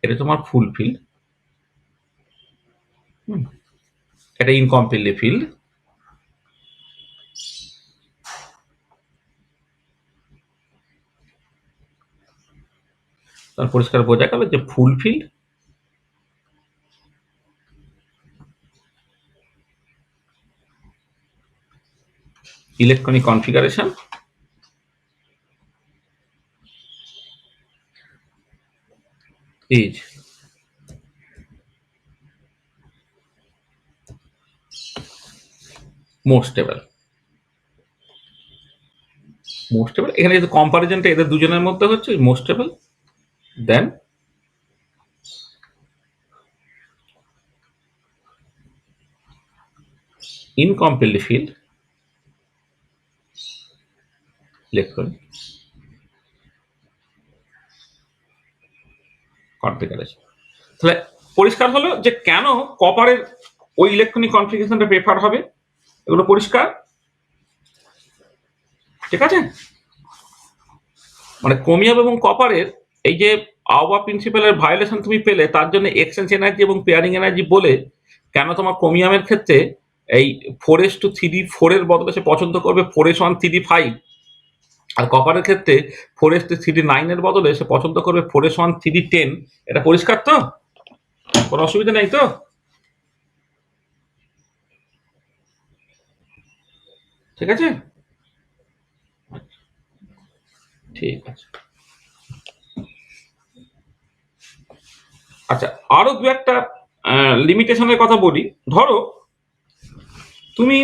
এটা তোমার ফুল ফিল্ড, এটা ইনকমপ্লিটলি ফিল্ড। তার পরিষ্কার বোঝা গেল যে full filled, electronic configuration is more stable, more stable, এখানে যদি কম্পারিজনটা এদের দুজনের মধ্যে হচ্ছে more stable than incompletely filled electronic configuration. তাহলে পরিষ্কার হলো যে কেন কপারের ওই ইলেকট্রনিক কনফিগারেশনটা প্রেফার হবে, এগুলো পরিষ্কার, ঠিক আছে। মানে ক্রোমিয়াম এবং কপারের এই যে আওবা প্রিন্সিপালের ভায়োলেশন তুমি পেলে, তার জন্য এক্সচেঞ্জ এনার্জি এবং পেয়ারিং এনার্জি বলে কেন তোমার ক্রোমিয়ামের ক্ষেত্রে এই 4s2 3d4 এর বদলে সে পছন্দ করবে 4s1 3d5, আর কপারের ক্ষেত্রে 4s2 3d9 এর বদলে সে পছন্দ করবে 4s1 3d10, এটা পরিষ্কার তো, কোনো অসুবিধা নেই তো, ঠিক আছে, ঠিক আছে। আচ্ছা আরো দু একটা লিমিটেশনের কথা বলি। ধরো তুমি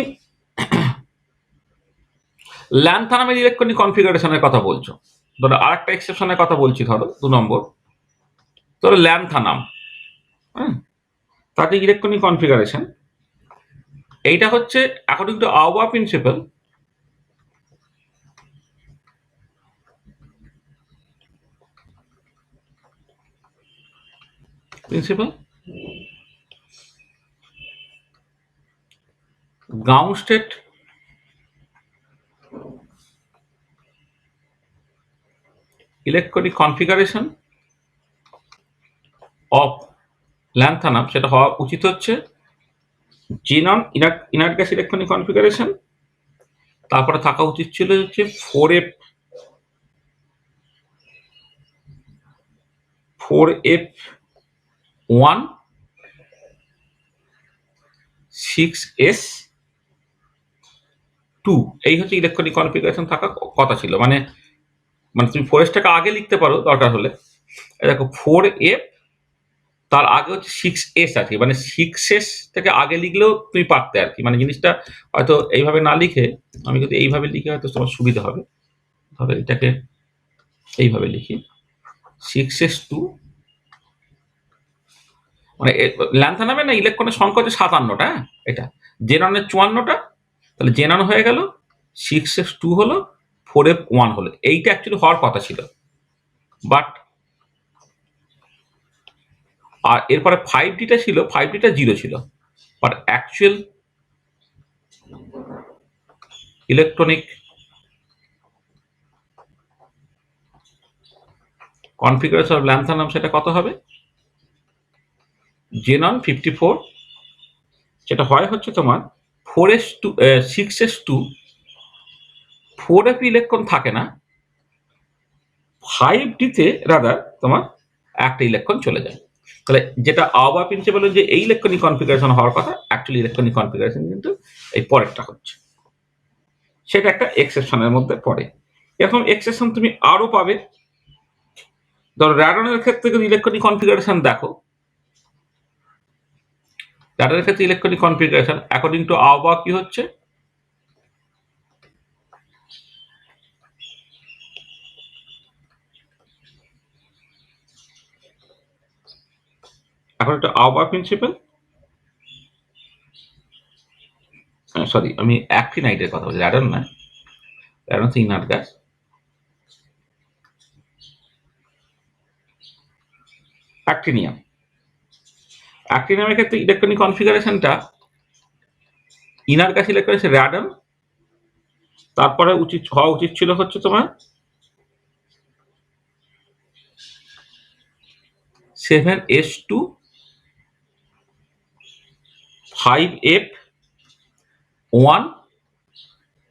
ল্যান্থানামের ইলেকট্রনিক কনফিগারেশনের কথা বলছো, ধরো আর একটা এক্সেপশনের কথা বলছি, ধরো 2 নম্বর, ধরো ল্যান্থানাম, হ্যাঁ, তার যে ইলেকট্রনিক কনফিগারেশন, এইটা হচ্ছে according to aufbau principle, ground state electronic configuration of lanthanum সেটা হওয়া উচিত হচ্ছে xenon inert gas electronic configuration, তারপরে থাকা উচিত ছিল হচ্ছে 4F1 6S2, এই হচ্ছে ইলেকট্রনিক কনফিগারেশন থাকা কথা ছিল। মানে মানে তুমি 4S-টাকে আগে লিখতে পারো দরকার হলে। দেখো 4F, তার আগে হচ্ছে 6S আছে, মানে 6S থেকে আগে লিখলেও তুমি পারতে আর কি। মানে জিনিসটা হয়তো এইভাবে না লিখে আমি কিন্তু এইভাবে লিখে হয়তো তোমার সুবিধা হবে। ধরো এটাকে এইভাবে লিখি 6S2, মানে ল্যান্থানামে না ইলেকট্রনের সংখ্যা হচ্ছে 57টা। হ্যাঁ, এটা জেননের 54টা, তাহলে জেনন হয়ে গেল, 6S2 হলো, 4F1 হলো। এইটা অ্যাকচুয়ালি হওয়ার কথা ছিল, বাট আর এরপরে 5Dটা ছিল, 5Dটা 0 ছিল, but actual electronic configuration of lanthanum সেটা কত হবে? জেনন 54, সেটা হয় হচ্ছে তোমার 4S2 6S2, 4F ইলেকট্রন থাকে না, 5Dতে রাদার তোমার একটা ইলেকট্রন চলে যায়। তাহলে যেটা আওবা প্রিন্সিপালের যে এই ইলেকট্রনিক কনফিগারেশন হওয়ার কথা, অ্যাকচুয়ালি ইলেকট্রনিক কনফিগারেশন কিন্তু এই পরেরটা হচ্ছে। সেটা একটা এক্সেপশনের মধ্যে পড়ে। এরকম এক্সেপশন তুমি আরো পাবে। ধরো র্যাডনের ক্ষেত্রে যদি ইলেকট্রনিক কনফিগারেশন দেখো, র্যাডনের ক্ষেত্রে ইলেকট্রনিক কনফিগারেশন অ্যাকর্ডিং টু আওবা কি হচ্ছে? According to aufbau principal, sorry আমি অ্যাক্টিনাইটের কথা বলছি, র্যাডন নয়, র্যাডন হচ্ছে ইনার্ট গ্যাস। অ্যাক্টিনিয়াম, অ্যাক্টিনিয়ামের ক্ষেত্রে ইলেকট্রনিক কনফিগারেশনটা ইনার গ্যাস ইলেকট্রন র্যাডন, তারপরে হওয়া উচিত ছিল হচ্ছে তোমার 7S2 5F1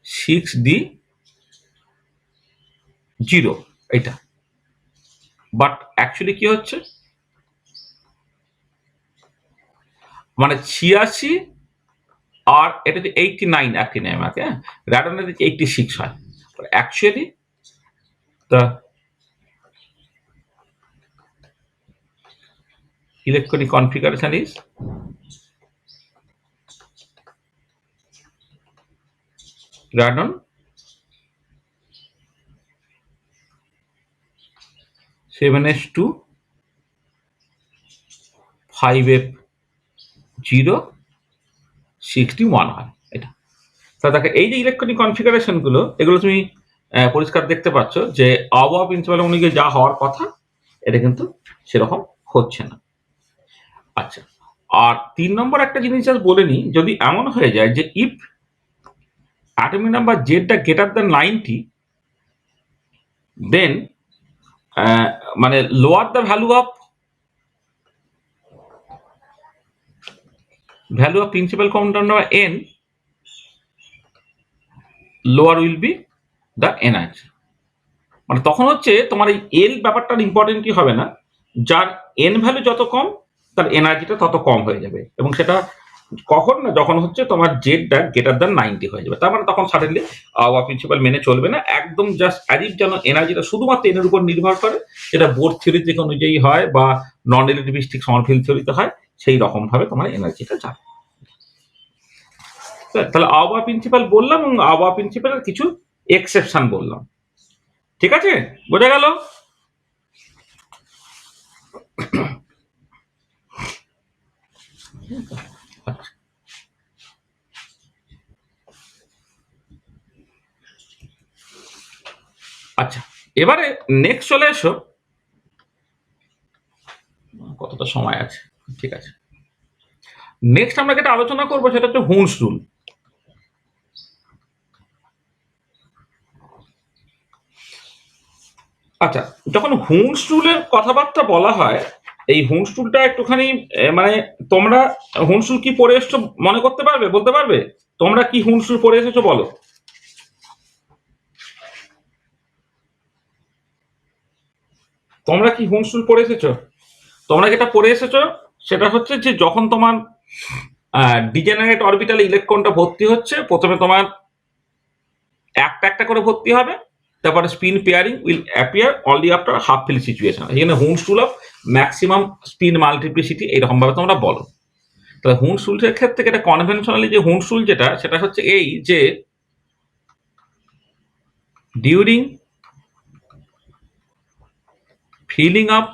6D0, এটা। বাট অ্যাকচুয়ালি কি হচ্ছে, মানে 86 আর এটা যে 89 অ্যাক্টিনিয়াম আছে, হ্যাঁ, র্যাডনের 86 হয়। Actually the electronic configuration is radon 7S2 5F0 61 হয় এটা। তা দেখো এই যে ইলেকট্রনিক কনফিগারেশন গুলো, এগুলো তুমি পরিষ্কার দেখতে পাচ্ছ যে আবহাওয়া প্রিন্সিপাল অনুযায়ী যা হওয়ার কথা এটা কিন্তু সেরকম হচ্ছে না। আচ্ছা, আর 3 নম্বর একটা জিনিস জাস্ট বলে নিই, যদি এমন হয়ে যায় যে ইফ অ্যাটমিক নাম্বার জেডটা গ্রেটার দ্যান 90, দেন মানে lower the value of principal compound number n, lower will be the energy. মানে তখন হচ্ছে তোমার এই এল ব্যাপারটার ইম্পর্টেন্ট কি হবে না, যার এন ভ্যালু যত কম তার এনার্জিটা তত কম হয়ে যাবে, এবং সেটা কখন না, যখন হচ্ছে তোমার জেডটা গ্রেটার দ্যান 90 হয়ে যাবে। তার মানে তখন সাডেনলি আওয়া প্রিন্সিপাল মেনে চলবে না, একদম জাস্ট অ্যাজ যেন এনার্জিটা শুধুমাত্র এনের উপর নির্ভর করে, যেটা বোর থিওরি থেকে অনুযায়ী হয় বা নন রিলেটিভিস্টিক সমারফিল্ড থিওরিতে হয়, সেই রকম ভাবে তোমার এনার্জিটা যাবে। তাহলে আওয়া প্রিন্সিপাল বললাম, এবং আওয়া প্রিন্সিপালের কিছু এক্সেপশন বললাম। ঠিক আছে, বোঝা গেল? আচ্ছা, এবারে নেক্সট চলে এসো। কতটা সময় আছে? ঠিক আছে, নেক্সট আমরা যেটা আলোচনা করবো সেটা হচ্ছে হুনস রুল। আচ্ছা, যখন হুন্স রুলের কথাবার্তা বলা হয়, এই হুন্স রুলটা একটুখানি মানে তোমরা হুন্স রুল কি পড়ে এসছো মনে করতে পারবে, বলতে পারবে? তোমরা কি হুন্স রুল পড়ে এসেছো বলো? তোমরা কি হুন্স রুল পড়ে এসেছো? তোমরা যেটা পড়ে এসেছো সেটা হচ্ছে যে যখন তোমার ডিজেনারেট অরবিটাল ইলেকট্রনটা ভর্তি হচ্ছে, প্রথমে তোমার একটা একটা করে ভর্তি হবে, তারপরে spin pairing will appear only after half fill situation. এখানে Hund's rule of maximum spin multiplicity এরকম ভাবে তোমরা বলো। তাহলে হুন্স রুলের ক্ষেত্রে এটা কনভেনশনালি যে হুন্স রুল যেটা সেটা হচ্ছে এই যে during filling up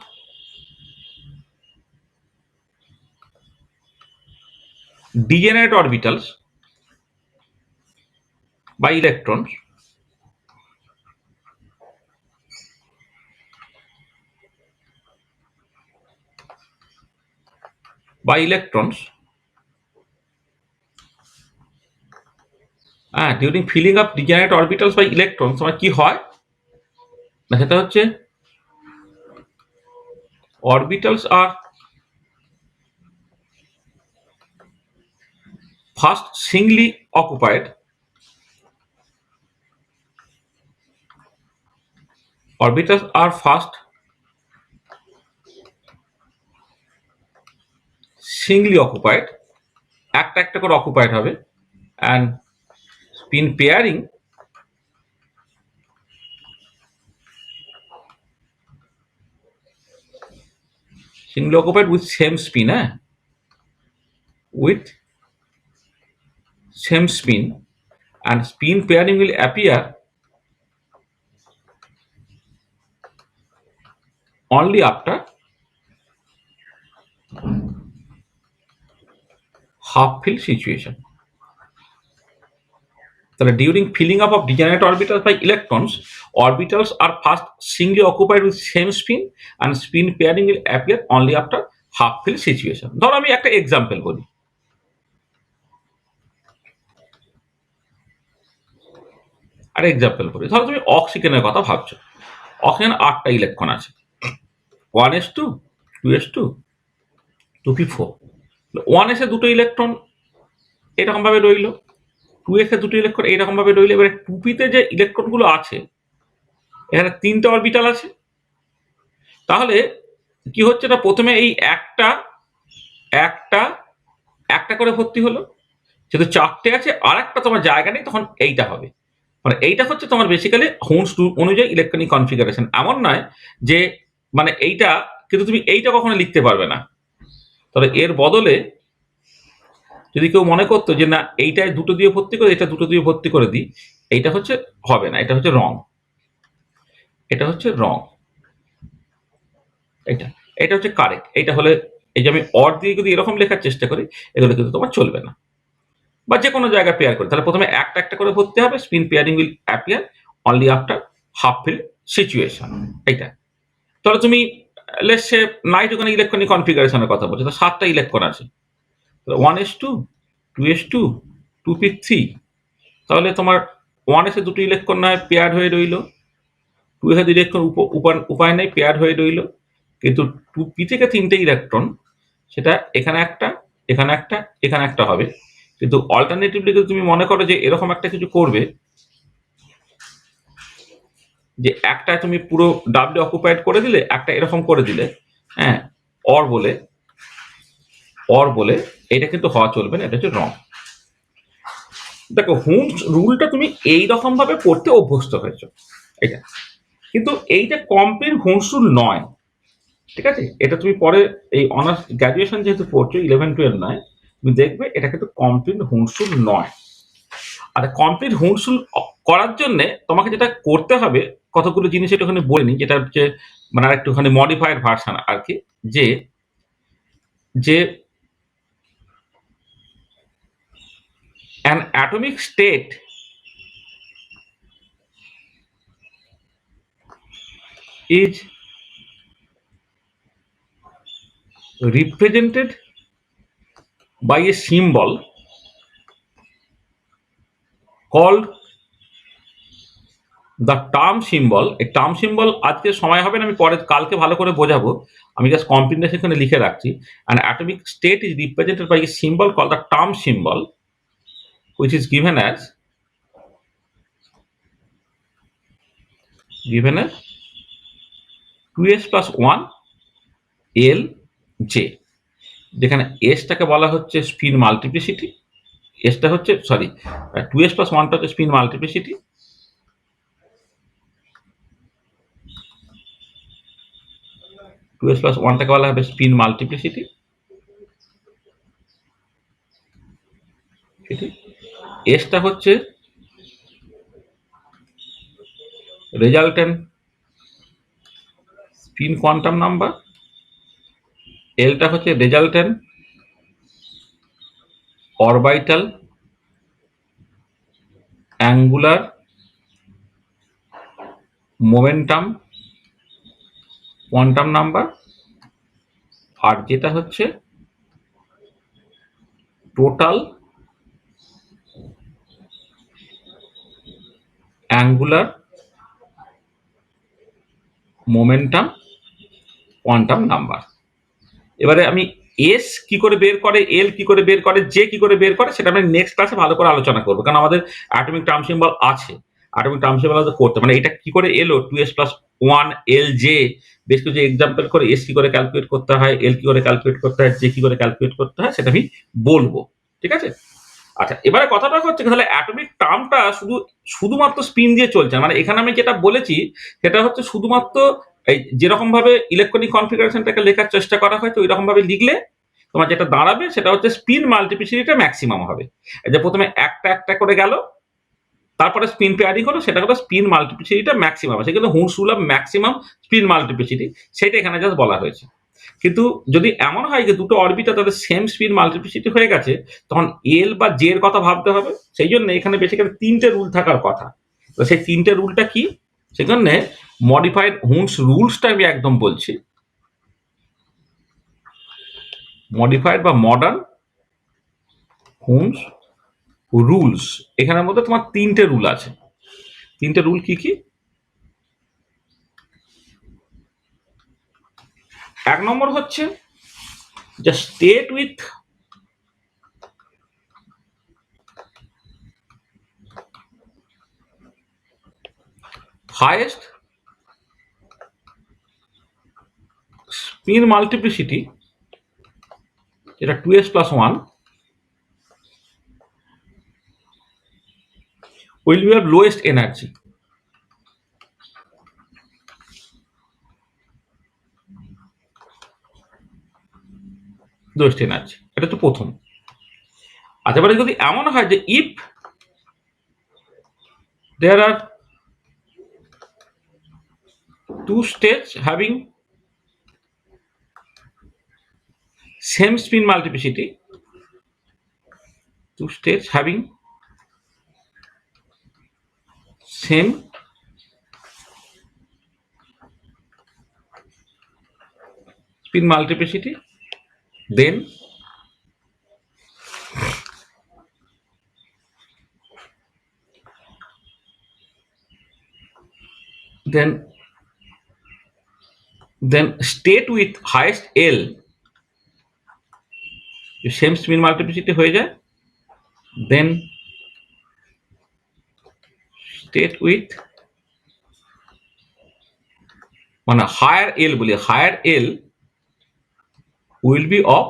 degenerate orbitals by electrons by electrons during filling up degenerate orbitals by electrons তোমার কি হয় না, সেটা হচ্ছে orbitals are first singly occupied, orbitals are first singly occupied, একটা একটা করে occupied হবে, and spin pairing singly occupied with same spin, with same spin, and spin pairing will appear only after half fill situation. তাহলে during filling up of degenerate orbitals by electrons, orbitals are first singly occupied with same spin and spin pairing will appear only after half fill situation. ধরো আমি একটা example বলি, ধরো তুমি অক্সিজেনের কথা ভাবছো। অক্সিজেন 8টা ইলেকট্রন আছে, 1s2, 2s2, 2p4। 1s এ দুটো ইলেকট্রন এরকম ভাবে রইল, 2s এ দুটো ইলেকট্রন এইরকম ভাবে রইল। এবারে 2p তে যে ইলেকট্রন গুলো আছে এখানে 3টে অরবিটাল আছে। তাহলে কি হচ্ছে না, প্রথমে এই একটা একটা একটা করে ভর্তি হলো, যেহেতু 4টে আছে আর একটা তোমার জায়গা নেই, তখন এইটা হবে। মানে এইটা হচ্ছে তোমার বেসিক্যালি হুন্স রুল অনুযায়ী ইলেকট্রনিক কনফিগারেশন। এমন নয় যে মানে এইটা, কিন্তু তুমি এইটা কখনো লিখতে পারবে না। তবে এর বদলে যদি কেউ মনে করতো যে না এইটায় দুটো দিয়ে ভর্তি করে এটা দুটো দিয়ে ভর্তি করে দিই, এইটা হচ্ছে হবে না, এটা হচ্ছে রং, এটা হচ্ছে রং, এটা এটা হচ্ছে কারেক্ট। এইটা হলে এই যে আমি অর দিয়ে যদি এরকম লেখার চেষ্টা করি, এগুলো কিন্তু তোমার চলবে না। বা যে কোনো জায়গায় পেয়ার করে, তাহলে প্রথমে একটা একটা করে ভর্তি হবে, spin pairing will appear only after half fill situation. এইটা তাহলে তুমি লেটস সে নাইট্রোজেন ইলেকট্রনিক কনফিগারেশনের কথা বলছো, তো 7টা ইলেকট্রন আছে, 1s2, 2s2, 2p3। তাহলে তোমার 1s এ দুটো ইলেকট্রন নয় পেয়ার হয়ে রইল, 2s এ ইলেকট্রন উপায় নেই পেয়ার হয়ে রইল, কিন্তু 2p থেকে 3টে ইলেকট্রন, সেটা এখানে একটা, এখানে একটা, এখানে একটা হবে। কিন্তু অল্টারনেটিভলি যদি তুমি মনে করো যে এরকম একটা কিছু করবে, যে একটা তুমি পুরো ডাবলি অকুপাইড করে দিলে, একটা এরকম করে দিলে, হ্যাঁ, অর বলে, অর বলে, এটা কিন্তু হওয়া চলবে না, এটা হচ্ছে রং। দেখো হুমস রুলটা তুমি এইরকম ভাবে পড়তে অভ্যস্ত হয়েছো, এটা কিন্তু এইটা কমপ্লিট হুমস রুল নয়, ঠিক আছে? এটা তুমি পরে এই অনার্স গ্র্যাজুয়েশন যেহেতু পড়ছো 11-12 নয়, তুমি দেখবে এটা কিন্তু কমপ্লিট হুমস রুল নয়। আর কমপ্লিট হুমস রুল করার জন্য তোমাকে যেটা করতে হবে, কতগুলো জিনিস একটুখানি বলে নিই, যেটা হচ্ছে মানে আর একটুখানি মডিফাইড ভার্সন আর কি, যে যে an atomic state is represented by a symbol called the term symbol, এই টার্ম সিম্বল আজকে সময় হবে না, আমি পরে কালকে ভালো করে বোঝাবো। আমি জাস্ট কম্বিনেশন এখানে লিখে রাখছি। An atomic state is represented by a symbol call the term symbol which is given as 2s plus 1 l j, যেখানে এসটাকে বলা হচ্ছে স্পিন মাল্টিপ্লিসিটি, এসটা হচ্ছে সরি 2s plus 1টা হচ্ছে স্পিন মাল্টিপ্লিসিটি, 2s plus 1টাকে বলা হবে স্পিন মাল্টিপ্লিসিটি, এসটা হচ্ছে রেজাল্টেন্ট স্পিন কোয়ান্টাম নাম্বার, এলটা হচ্ছে resultant orbital angular momentum quantum number, আর যেটা হচ্ছে total angular momentum quantum number. এবারে আমি এস কি করে বের করে, এল কি করে বের করে, জে কি করে বের করে, সেটা আমি নেক্সট ক্লাসে ভালো করে আলোচনা করবো, কারণ আমাদের অ্যাটমিক টার্ম সিম্বল আছে। অ্যাটমিক টার্ম সিম্বল করতে মানে এটা কি করে এলো 2s plus 1 এল জে, বেশ কিছু এক্সাম্পল করে এস কি করে ক্যালকুলেট করতে হয়, এল কি করে ক্যালকুলেট করতে হয়, জে কি করে ক্যালকুলেট করতে হয়, সেটা আমি বলবো। ঠিক আছে? আচ্ছা, এবারে কথাটা হচ্ছে তাহলে অ্যাটমিক টার্মটা শুধুমাত্র স্পিন দিয়ে চলছে, মানে এখানে আমি যেটা বলেছি সেটা হচ্ছে শুধুমাত্র এই যেরকম ভাবে ইলেকট্রনিক কনফিগারেশনটাকে লেখার চেষ্টা করা হয়তো ওই রকম ভাবে লিখলে তোমার যেটা দাঁড়াবে সেটা হচ্ছে স্পিন মাল্টিপ্লিসিটিটা ম্যাক্সিমাম হবে। এই যে প্রথমে একটা একটা করে গেল, তারপরে স্পিন পেয়ারিং হলো, সেটা হলো স্পিন মাল্টিপ্লিসিটিটা ম্যাক্সিমাম, সেগুলো হুঁস rule of maximum spin multiplicity, সেটা এখানে জাস্ট বলা হয়েছে। কিন্তু যদি এমন হয় যে দুটো অরবিটাল তাদের সেম স্পিন মাল্টিপ্লিসিটি হয়ে গেছে, তখন এল বা জে এর কথা ভাবতে হবে। সেই জন্য এখানে বেসিক্যালি তিনটে রুল থাকার কথা। তো সেই তিনটে রুলটা কি, সেখানে মডিফাইড হুন্স রুলসটা আমি একদম বলছি, মডিফাইড বা মডার্ন হুন্স রুলস, এখানের মধ্যে তোমার তিনটে রুল আছে। তিনটে রুল কি কি? এক নম্বর হচ্ছে যে state with highest spin multiplicity, যেটা 2s plus 1 will be of lowest energy। lowest energy, এটা তো প্রথম। আচ্ছা, এবারে যদি এমন হয় যে if there are two states having same spin multiplicity, two states having same spin multiplicity, then state with highest L same spin multiplicity হয়ে যায়, দেন স্টেট উইথ মানে হায়ার এল বলি, higher L will be of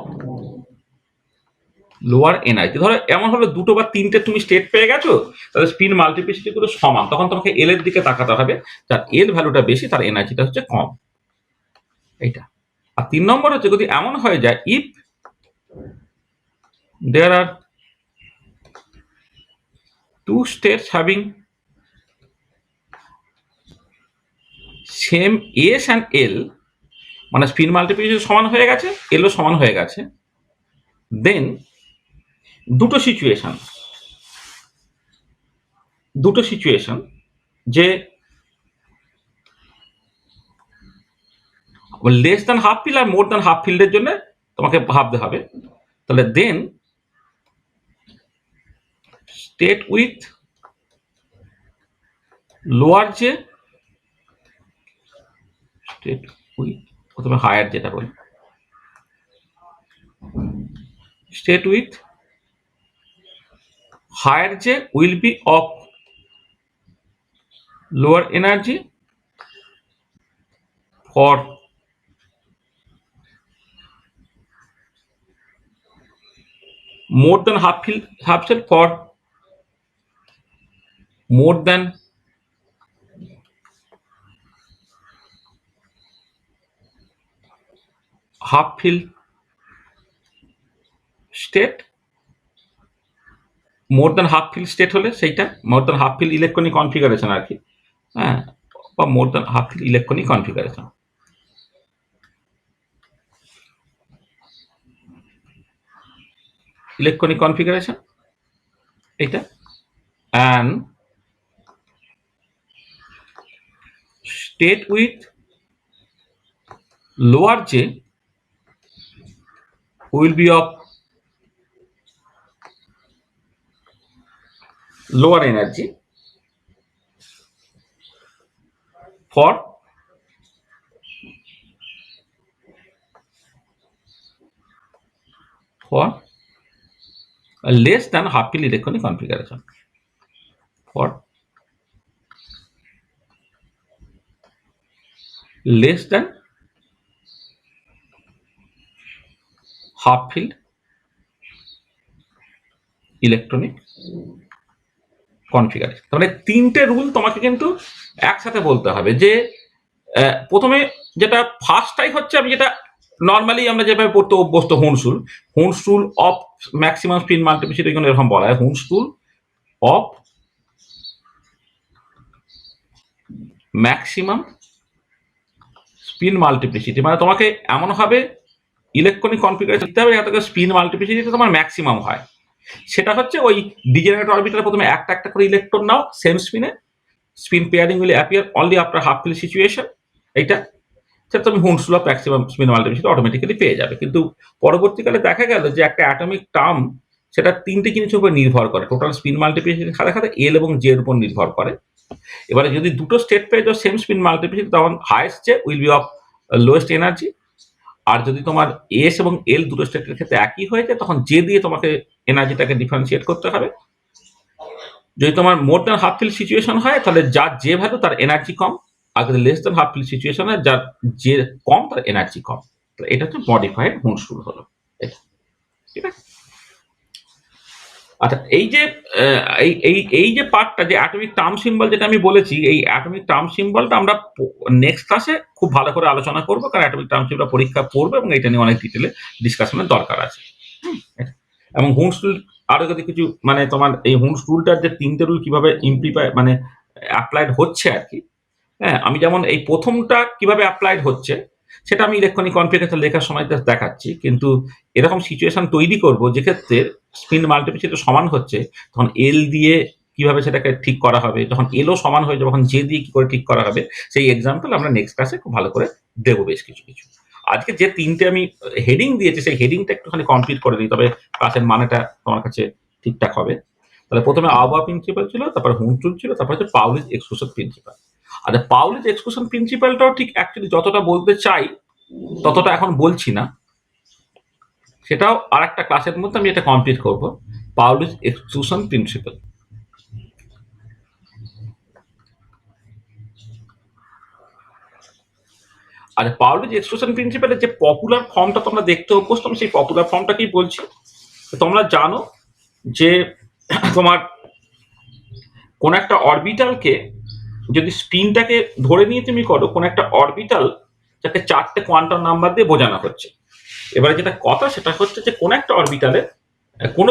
lower energy. ধরো এমন হলো দুটো বা তিনটে তুমি স্টেট পেয়ে গেছো, তাহলে স্পিন মাল্টিপ্লিসিটি গুলো সমান, তখন তোমাকে এল এর দিকে তাকাতে হবে, যার এল ভ্যালুটা বেশি তার এনার্জিটা হচ্ছে কম, এইটা। আর 3 নম্বর হচ্ছে যদি এমন হয়ে যায় if there are two states having same S and L, মানে স্পিন মাল্টিপ্লিসিটি সমান হয়ে গেছে, এলও সমান হয়ে গেছে, দেন দুটো সিচুয়েশন যে লেস দ্যান হাফ ফিল্ড আর মোর দ্যান হাফ ফিল্ডের জন্য তোমাকে ভাবতে হবে। তাহলে দেন স্টেট উইথ লোয়ার যে স্টেট উইথ, প্রথমে হায়ার যেটা বলি, স্টেট উইথ হায়ার যে will be of lower energy for more than half cell for more than half fill state, more than half fill state হলে সেইটা more than half fill electronic configuration আর কি, হ্যাঁ, বা more than half fill electronic configuration, electronic configuration এইটা, and state with lower যে will be of lower energy for less than half fill electronic configuration, for less than half filled electronic configuration. তাহলে তিনটে rule তোমাকে কিন্তু একসাথে বলতে হবে যে প্রথমে যেটা ফার্স্টটাই হচ্ছে, আমি যেটা নর্মালি আমরা যেভাবে পড়তে অভ্যস্ত, Hund's rule of maximum spin multiplicity, এরকম বলা হয় Hund's rule of maximum spin multiplicity, মানে তোমাকে এমন ভাবে ইলেকট্রনিক কনফিগারেশন দিতে হবে যাতে স্পিন মাল্টিপ্লিসিটি তোমার ম্যাক্সিমাম হয়। সেটা হচ্ছে ওই ডিজেনারেট অরবিটালে প্রথমে একটা একটা করে ইলেকট্রন নাও সেম স্পিনে, spin pairing will appear only after half fill situation, এইটা সেটা তুমি Hund's rule of maximum spin multiplicity automatically পেয়ে যাবে। কিন্তু পরবর্তীকালে দেখা গেল যে একটা অ্যাটমিক টার্ম সেটা তিনটে জিনিসের উপর নির্ভর করে, টোটাল স্পিন মাল্টিপ্লিসিটির সাথে সাথে এল এবং জে এর উপর নির্ভর করে। এবারে যদি দুটো স্টেট পেয়ে যাও সেম স্পিন মাল্টিপ্লিসিটি, তখন হাইয়েস্ট যে will be of lowest energy, আর যদি তোমার এস এবং এল দুটো স্টেটের ক্ষেত্রে একই হয়ে যায় তখন জে দিয়ে তোমাকে এনার্জিটাকে ডিফারেন্সিয়েট করতে হবে। যদি তোমার more than half fill situation হয় তাহলে যার যে ভ্যালু তার এনার্জি কম, আর যদি less than half fill situation হয় যার যে কম তার এনার্জি কম। এটা হচ্ছে মডিফাইড হুন্স রুল হলো এটা, ঠিক আছে। আচ্ছা, এই যে এই যে পার্টটা যে অ্যাটমিক টার্ম সিম্বল যেটা আমি বলেছি, এই অ্যাটমিক টার্ম সিম্বলটা আমরা নেক্সট ক্লাসে খুব ভালো করে আলোচনা করবো, কারণ অ্যাটমিক টার্ম সিম্বল পরীক্ষা পড়বে এবং এটা নিয়ে অনেক ডিটেলে ডিসকাশনের দরকার আছে। এবং হুন্স রুল আরো যদি কিছু মানে তোমার এই হুন্স রুলটার যে তিনটে রুল কিভাবে ইমপ্লিফাই মানে অ্যাপ্লাইড হচ্ছে আর কি, হ্যাঁ, আমি যেমন এই প্রথমটা কিভাবে অ্যাপ্লাইড হচ্ছে সেটা আমি ইলেকট্রনিক কনফিগারেশন লেখার সময় জাস্ট দেখাচ্ছি, কিন্তু এরকম সিচুয়েশন তৈরি করব যেক্ষেত্রে স্পিন মাল্টিপ্লিসিটি সমান হচ্ছে, তখন এল দিয়ে কিভাবে সেটাকে ঠিক করা হবে, যখন এলও সমান হয়ে যাবে তখন জে দিয়ে কি করে ঠিক করা হবে, সেই এক্সাম্পল আমরা নেক্সট ক্লাসে খুব ভালো করে দেবো বেশ কিছু কিছু। আজকে যে তিনটে আমি হেডিং দিয়েছি সেই হেডিংটা একটুখানি কমপ্লিট করে দিই, তবে ক্লাসের মানেটা তোমার কাছে ঠিকঠাক হবে। তাহলে প্রথমে আবহাওয়া প্রিন্সিপাল ছিল, তারপরে হুন্স রুল ছিল, তারপরে হচ্ছে পাউলিস এক্সক্লুশন প্রিন্সিপাল। আচ্ছা, পাউলিস এক্সক্লুশন প্রিন্সিপালটাও ঠিক অ্যাকচুয়ালি যতটা বলতে চাই ততটা এখন বলছি না, সেটাও আর একটা ক্লাসের মধ্যে আমি এটা কমপ্লিট করব। পাউলিস এক্সক্লুশন প্রিন্সিপাল, আর পাউলিস এক্সক্লুশন প্রিন্সিপালের যে পপুলার ফর্মটা তোমরা দেখতে অভ্যস্ত, আমি সেই পপুলার ফর্মটাকেই বলছি। তোমরা জানো যে তোমার কোন একটা অরবিটালকে যদি স্পিনটাকে ধরে নিয়ে তুমি করো, কোন একটা অরবিটাল যাকে চারটে কোয়ান্টাম নাম্বার দিয়ে বোঝানো হচ্ছে। এবারে যেটা কথা সেটা হচ্ছে যে কোন একটা অরবিটালে কোনো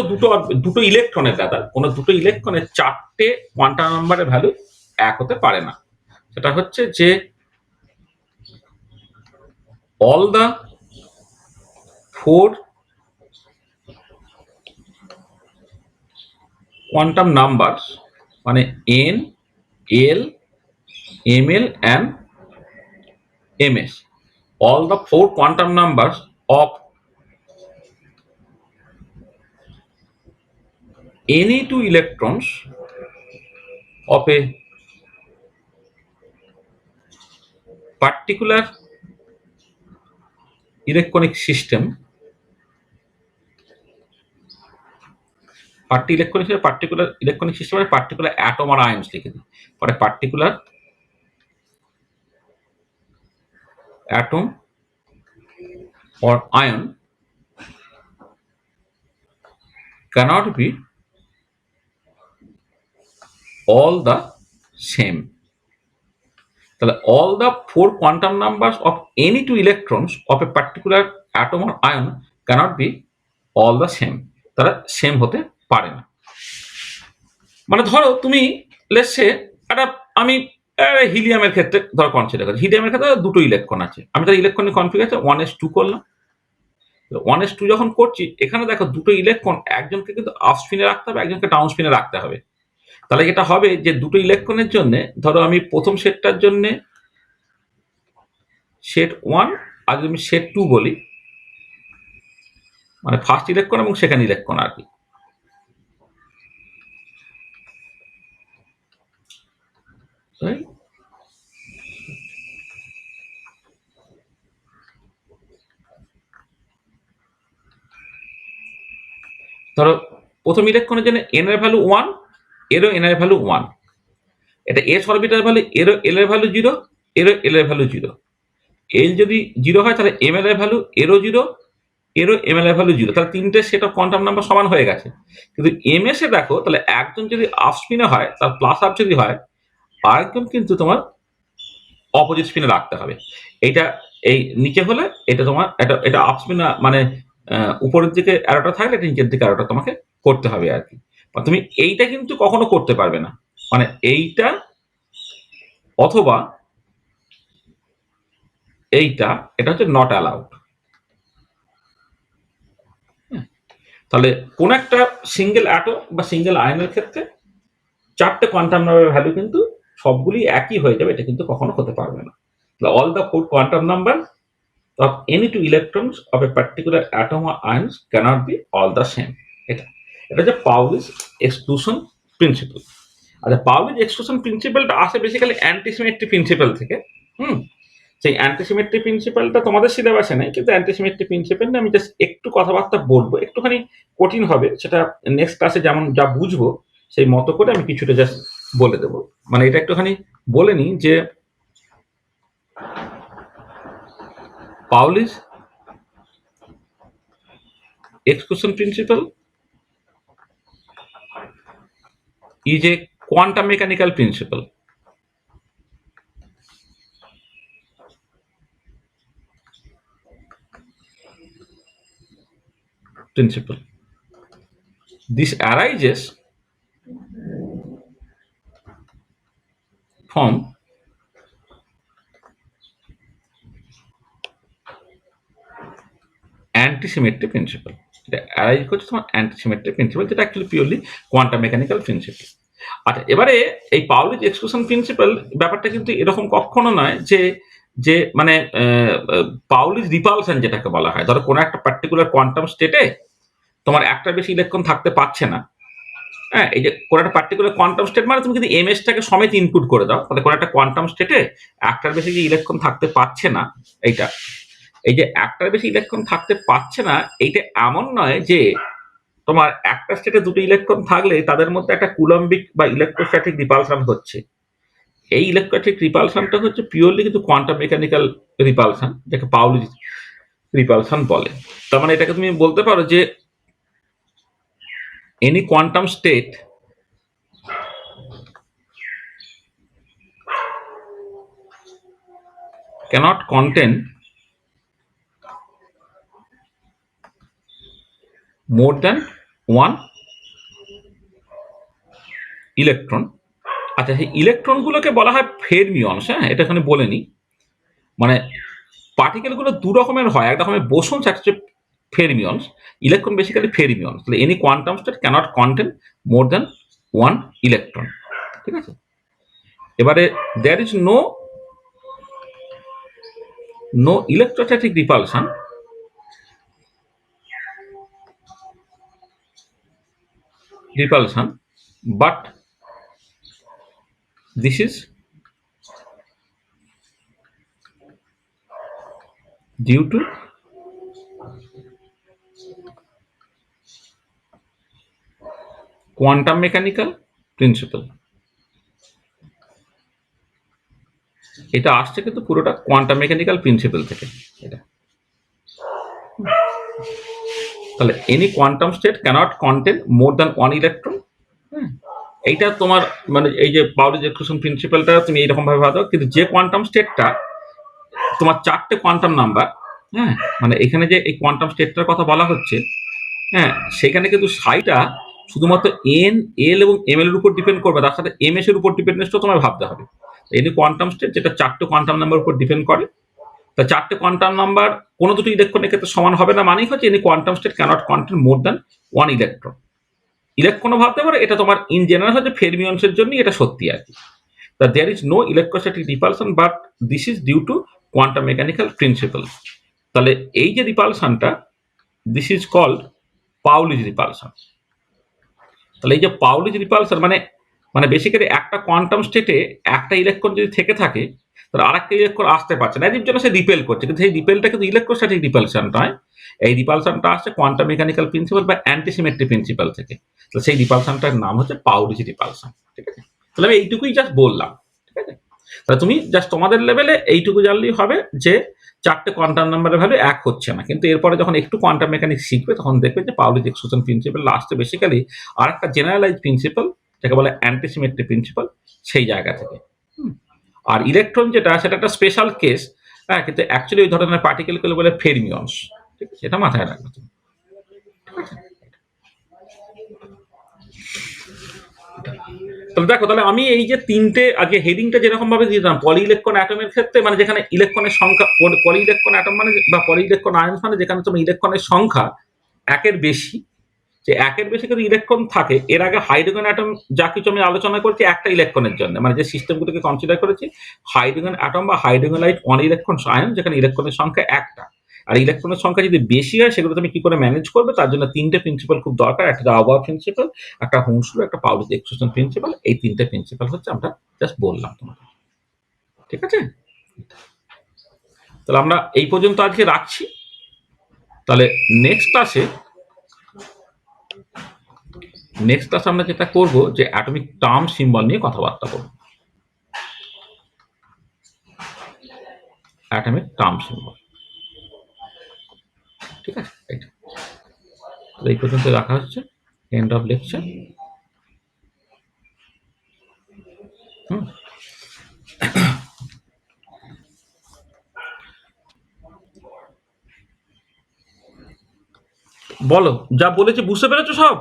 দুটো ইলেকট্রনের কোনো দুটো ইলেকট্রনের চারটে কোয়ান্টাম নাম্বারের ভ্যালু এক হতে পারে না। সেটা হচ্ছে যে all the four quantum numbers মানে n, l, ml and ms, all the four quantum numbers of any two electrons of a particular electronic system, particular electronic system এর particular atom or ions লিখে দিই। for a particular atom or ion cannot be all the same। তাহলে all the four quantum numbers of any two electrons of a particular atom or ion cannot be all the same। তারা same হতে পারে না। মানে ধরো তুমি let's সে একটা আমি হিলিয়ামের ক্ষেত্রে ধরো কনসিডার করি, হিলিয়ামের ক্ষেত্রে দুটো ইলেকট্রন আছে, আমি তার ইলেকট্রনিক কনফিগারেশন 1s2 করলাম। 1s2 যখন করছি এখানে দেখো দুটো ইলেকট্রন, একজনকে কিন্তু আপ স্পিনে রাখতে হবে, একজনকে ডাউন স্পিনে রাখতে হবে। তাহলে যেটা হবে যে দুটো ইলেকট্রনের জন্য ধরো আমি প্রথম সেটটার জন্য সেট 1 আর যদি আমি সেট 2 বলি, মানে ফার্স্ট ইলেকট্রন এবং সেকেন্ড ইলেকট্রন আর কি। ধরো প্রথম ইলেকট্রনের জন্য এন এর ভ্যালু 1, এরও এন এর ভ্যালু 1, এটা এস অরবিটাল ভ্যালু, এরও এল এর ভ্যালু 0, এরও এল এর ভ্যালু 0। এল যদি 0 হয় তাহলে এম এল এর ভ্যালু এরও 0, এরও এম এল এর ভ্যালু 0। তাহলে তিনটে সেট অফ কোয়ান্টাম নাম্বার সমান হয়ে গেছে। কিন্তু এম এস এ দেখো তাহলে একজন যদি আপ স্পিনে হয়, তার প্লাস আপ যদি হয়, আরেকজন কিন্তু তোমার অপোজিট স্পিনে রাখতে হবে। এইটা এই নিচে হলে এটা তোমার এটা আপ স্পিন, মানে উপরের দিকে অ্যারোটা থাকলে এটা নিচের দিকে অ্যারোটা তোমাকে করতে হবে আর কি। তুমি এইটা কিন্তু কখনো করতে পারবে না, মানে এইটা অথবা এইটা, এটা হচ্ছে নট অ্যালাউড। তাহলে কোন একটা সিঙ্গেল অ্যাটম বা সিঙ্গেল আয়নের ক্ষেত্রে চারটে কোয়ান্টাম নাম্বারের ভ্যালু কিন্তু সবগুলি একই হয়ে যাবে, এটা কিন্তু কখনো হতে পারবে না। All the four quantum number of any two electrons of a particular atom or ions cannot be all the same। এটা হচ্ছে পাউলিস এক্সক্লুশন প্রিন্সিপাল। আচ্ছা, পাউলিস এক্সক্লুশন প্রিন্সিপালটা আসে বেসিক্যালি অ্যান্টিসিমেট্রি প্রিন্সিপাল থেকে। সেই অ্যান্টিসিমেট্রি প্রিন্সিপালটা তোমাদের সিলেবাসে নেই, কিন্তু অ্যান্টিসিমেট্রি প্রিন্সিপাল নিয়ে আমি জাস্ট একটু কথাবার্তা বলবো, একটুখানি কঠিন হবে, সেটা নেক্সট ক্লাসে যেমন যা বুঝবো সেই মতো করে আমি কিছুটা জাস্ট বলে দেবো। মানে এটা একটুখানি বলে নিই যে পাউলিস exclusion principle is a quantum mechanical principle। This arises from antisymmetry principle। এটা অ্যারাইজ করছে তোমার অ্যান্টিসিমেট্রি প্রিন্সিপাল, যেটা actually purely quantum mechanical principal. আচ্ছা, এবারে এই পাউলিস এক্সক্লুশন প্রিন্সিপাল ব্যাপারটা কিন্তু এরকম কখনো নয় যে যে মানে পাউলিস রিপালশন যেটাকে বলা হয়, ধরো কোনো একটা পার্টিকুলার কোয়ান্টাম স্টেটে তোমার একটা বেশি ইলেকট্রন থাকতে পারছে না। হ্যাঁ, এই যে কোনো একটা পার্টিকুলার কোয়ান্টাম স্টেট মানে তুমি যদি এমএসটাকে সমেত ইনপুট করে দাও, তাহলে কোনো একটা কোয়ান্টাম স্টেটে একটার বেশি যে ইলেকট্রন থাকতে পারছে না, এইটা এই যে একটার বেশি ইলেকট্রন থাকতে পারছে না, এইটা এমন নয় যে তোমার একটা স্টেটে দুটো ইলেকট্রন থাকলে তাদের মধ্যে একটা কুলম্বিক বা ইলেকট্রোস্ট্যাটিক রিপালশন হচ্ছে। এই ইলেকট্রোস্ট্যাটিক রিপালশনটা হচ্ছে পিওরলি কিন্তু কোয়ান্টাম মেকানিক্যাল রিপালশন, যাকে পাউলি রিপালশন বলে। তার মানে এটাকে তুমি বলতে পারো যে any quantum state cannot contain more than one electron. আচ্ছা, সেই ইলেকট্রনগুলোকে বলা হয় ফেরমিয়নস। হ্যাঁ, এটা এখানে বলে নিই। মানে পার্টিকেলগুলো দু রকমের হয়, এক রকমের বোসনস, একটা হচ্ছে ফেরমিয়নস। Electron basically fermions. তাহলে any quantum state cannot contain more than one electron. ঠিক আছে, এবারে there is no electrostatic repulsion, but this is due to quantum mechanical principle. এটা আসছে কিন্তু পুরোটা কোয়ান্টাম মেকানিক্যাল প্রিন্সিপাল থেকে এটা। তাহলে any quantum state cannot contain more than one electron. এইটা তোমার মানে এই যে পাউলির এক্সক্লুশন প্রিন্সিপালটা তুমি এইরকম ভাবে ভাবো, কিন্তু যে কোয়ান্টাম স্টেটটা তোমার চারটে কোয়ান্টাম নাম্বার, হ্যাঁ, মানে এখানে যে এই কোয়ান্টাম স্টেটটার কথা বলা হচ্ছে, হ্যাঁ, সেখানে কিন্তু সাইটা শুধুমাত্র এন, এল এবং এম এর উপর ডিপেন্ড করবে, তার সাথে এম এস এর উপর ডিপেন্ডেন্সটাও তোমায় ভাবতে হবে। এনি কোয়ান্টাম স্টেট যেটা চারটে কোয়ান্টাম নাম্বার উপর ডিপেন্ড করে, তা চারটে কোয়ান্টাম নাম্বার কোনো দুটো ইলেকট্রনের ক্ষেত্রে সমান হবে না, মানেই হচ্ছে any quantum state cannot contain more than one electron. ইলেকট্রনও ভাবতে পারো, এটা তোমার ইন জেনারেল হচ্ছে ফেরমিয়ন্সের জন্যই এটা সত্যি আর কি। তা there is no electrostatic repulsion but this is due to quantum mechanical principle. তাহলে এই যে রিপালশনটা, this is called Pauli's repulsion. তাহলে এই যে পাউলিজ রিপালশন মানে মানে বেসিক্যালি একটা কোয়ান্টাম স্টেটে একটা ইলেকট্রন যদি থেকে থাকে, তাহলে আরেকটা ইলেকট্রন আসতে পারছে না, এর জন্য সে রিপেল করছে, কিন্তু সেই রিপেলটা কিন্তু ইলেকট্রোস্ট্যাটিক রিপালশন নয়। এই রিপালশনটা আসছে কোয়ান্টাম মেকানিক্যাল প্রিন্সিপাল বা অ্যান্টিসিমেট্রি প্রিন্সিপাল থেকে। তো সেই রিপালশনটার নাম হচ্ছে পাউলিজ রিপালশন। ঠিক আছে, তাহলে আমি এইটুকুই জাস্ট বললাম। ঠিক আছে, তাহলে তুমি জাস্ট তোমাদের লেভেলে এইটুকু জানলেই হবে যে চারটে কোয়ান্টাম নাম্বারের ভ্যালু এক হচ্ছে না, কিন্তু এরপরে যখন একটু কোয়ান্টাম মেকানিক্স শিখবে তখন দেখবে যে পাউলিজ এক্সক্লুশন প্রিন্সিপাল আসছে বেসিক্যালি আর একটা জেনারেলাইজ প্রিন্সিপাল যাকে বলে অ্যান্টিসিমেট্রি প্রিন্সিপাল, সেই জায়গা থেকে। আর ইলেকট্রন যেটা সেটা একটা স্পেশাল কেস, হ্যাঁ, কিন্তু অ্যাকচুয়ালি ওই ধরনের পার্টিকেলগুলো বলে ফেরমিয়ন্স। ঠিক আছে, এটা মাথায় রাখবে তুমি। তাহলে দেখো, তাহলে আমি এই যে তিনটে আজকে হেডিংটা যেরকম ভাবে দিলাম, পলি ইলেকট্রন অ্যাটমের ক্ষেত্রে মানে যেখানে ইলেকট্রনের সংখ্যা, পলি ইলেকট্রন অ্যাটম মানে বা পলি ইলেকট্রন আয়ন মানে যেখানে তোমার ইলেকট্রনের সংখ্যা একের বেশি, যে একের বেশি কিন্তু ইলেকট্রন থাকে। এর আগে হাইড্রোজেন অ্যাটম যা কিছু আমি আলোচনা করেছি একটা ইলেকট্রনের জন্য, মানে যে সিস্টেমগুলোকে কনসিডার করেছি, হাইড্রোজেন অ্যাটম বা hydrogen light one electron ion, যেখানে ইলেকট্রনের সংখ্যা একটা। আর ইলেকট্রনের সংখ্যা যদি বেশি হয় সেগুলো তুমি কি করে ম্যানেজ করবে, তার জন্য তিনটে প্রিন্সিপাল খুব দরকার, একটা আবহাওয়া প্রিন্সিপাল, একটা হোমস ল, একটা পাউলিজ এক্সক্লুশন প্রিন্সিপাল। এই তিনটে প্রিন্সিপাল হচ্ছে আমরা জাস্ট বললাম তোমাকে। ঠিক আছে, তাহলে আমরা এই পর্যন্ত আজকে রাখছি। তাহলে নেক্সট ক্লাসে আমরা যেটা করব যে অ্যাটমিক টার্ম সিম্বল নিয়ে কথাবার্তা বলবো। Atomic term symbol. ঠিক আছে, এইটা তো এই পর্যন্ত রাখা হচ্ছে। End of lecture. হুম, বলো, যা বলেছি বুঝতে পেরেছো সব?